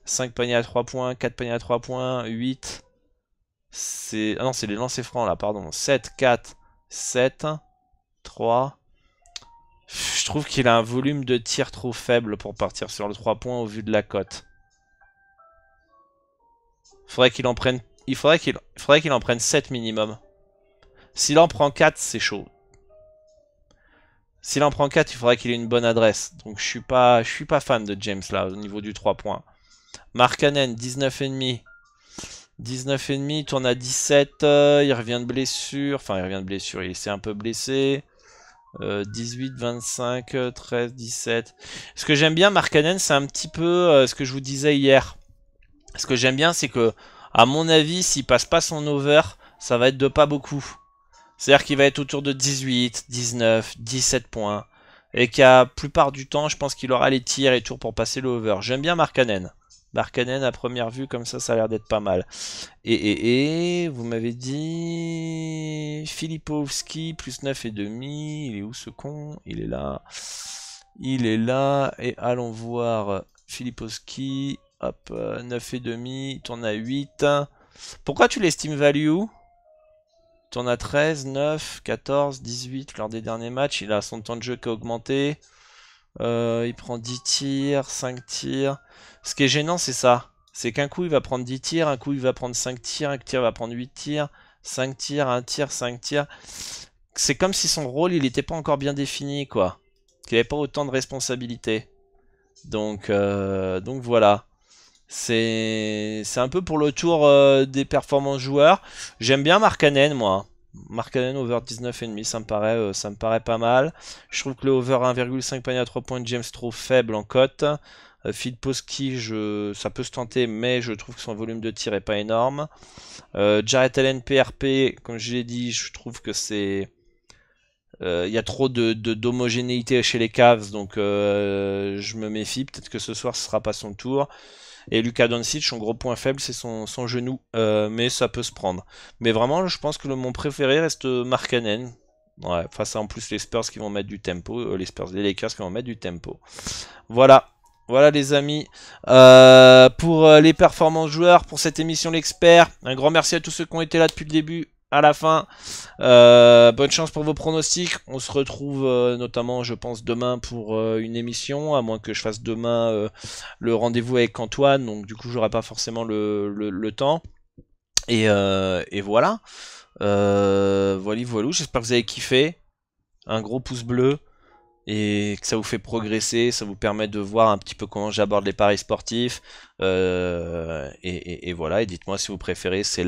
5 paniers à 3 points, 4 paniers à 3 points, 8. Ah non, c'est les lancers francs là, pardon. 7, 4, 7, 3. Je trouve qu'il a un volume de tir trop faible pour partir sur le 3 points au vu de la cote. Faudrait qu'il en prenne. Il faudrait qu'il en prenne 7 minimum. S'il en prend 4, c'est chaud. S'il en prend 4, il faudrait qu'il ait une bonne adresse. Donc je suis pas fan de James là au niveau du 3 points. Markkanen, 19,5. 19,5, il tourne à 17. Il revient de blessure. Enfin, il revient de blessure, il s'est un peu blessé. 18, 25, 13, 17. Ce que j'aime bien, Markkanen, c'est un petit peu ce que je vous disais hier. Ce que j'aime bien, c'est que, à mon avis, s'il passe pas son over, ça va être de pas beaucoup. C'est-à-dire qu'il va être autour de 18, 19, 17 points. Et qu'à la plupart du temps, je pense qu'il aura les tirs et tours pour passer le over. J'aime bien Markkanen. Markkanen, à première vue, comme ça a l'air d'être pas mal. Et vous m'avez dit... Filipovski, plus 9,5. Il est où ce con? Il est là. Il est là. Et allons voir Filipovski. Hop, 9,5. Il tourne à 8. Pourquoi tu l'estimes value? Il tourne à 13, 9, 14, 18 lors des derniers matchs. Il a son temps de jeu qui a augmenté. Il prend 10 tirs, 5 tirs. Ce qui est gênant, c'est ça. C'est qu'un coup, il va prendre 10 tirs, un coup, il va prendre 5 tirs, un tir va prendre 8 tirs, 5 tirs, 1 tir, 5 tirs. C'est comme si son rôle, il n'était pas encore bien défini, quoi. Qu'il n'avait pas autant de responsabilités. Donc voilà. C'est un peu pour le tour des performances joueurs. J'aime bien Markkanen, moi. Markkanen over 19,5, ça me paraît pas mal. Je trouve que le over 1,5 panier à 3 points de James trop faible en cote. Filipovski, ça peut se tenter, mais je trouve que son volume de tir est pas énorme. Jarrett Allen PRP, comme je l'ai dit, je trouve que c'est... Il y a trop d'homogénéité chez les Cavs, donc je me méfie. Peut-être que ce soir, ce sera pas son tour. Et Luka Doncic, son gros point faible, c'est son genou. Mais ça peut se prendre. Mais vraiment, je pense que mon préféré reste Markkanen. Ouais, face à en plus les Spurs qui vont mettre du tempo. Les Lakers qui vont mettre du tempo. Voilà. Voilà les amis. Pour les performances joueurs, pour cette émission L'Expert. Un grand merci à tous ceux qui ont été là depuis le début à la fin. Bonne chance pour vos pronostics. On se retrouve notamment, je pense, demain pour une émission, à moins que je fasse demain le rendez-vous avec Antoine. Donc du coup, j'aurai pas forcément le temps. Et voilà. Voilà. J'espère que vous avez kiffé. Un gros pouce bleu. Et que ça vous fait progresser, ça vous permet de voir un petit peu comment j'aborde les paris sportifs. Et voilà, et dites-moi si vous préférez, c'est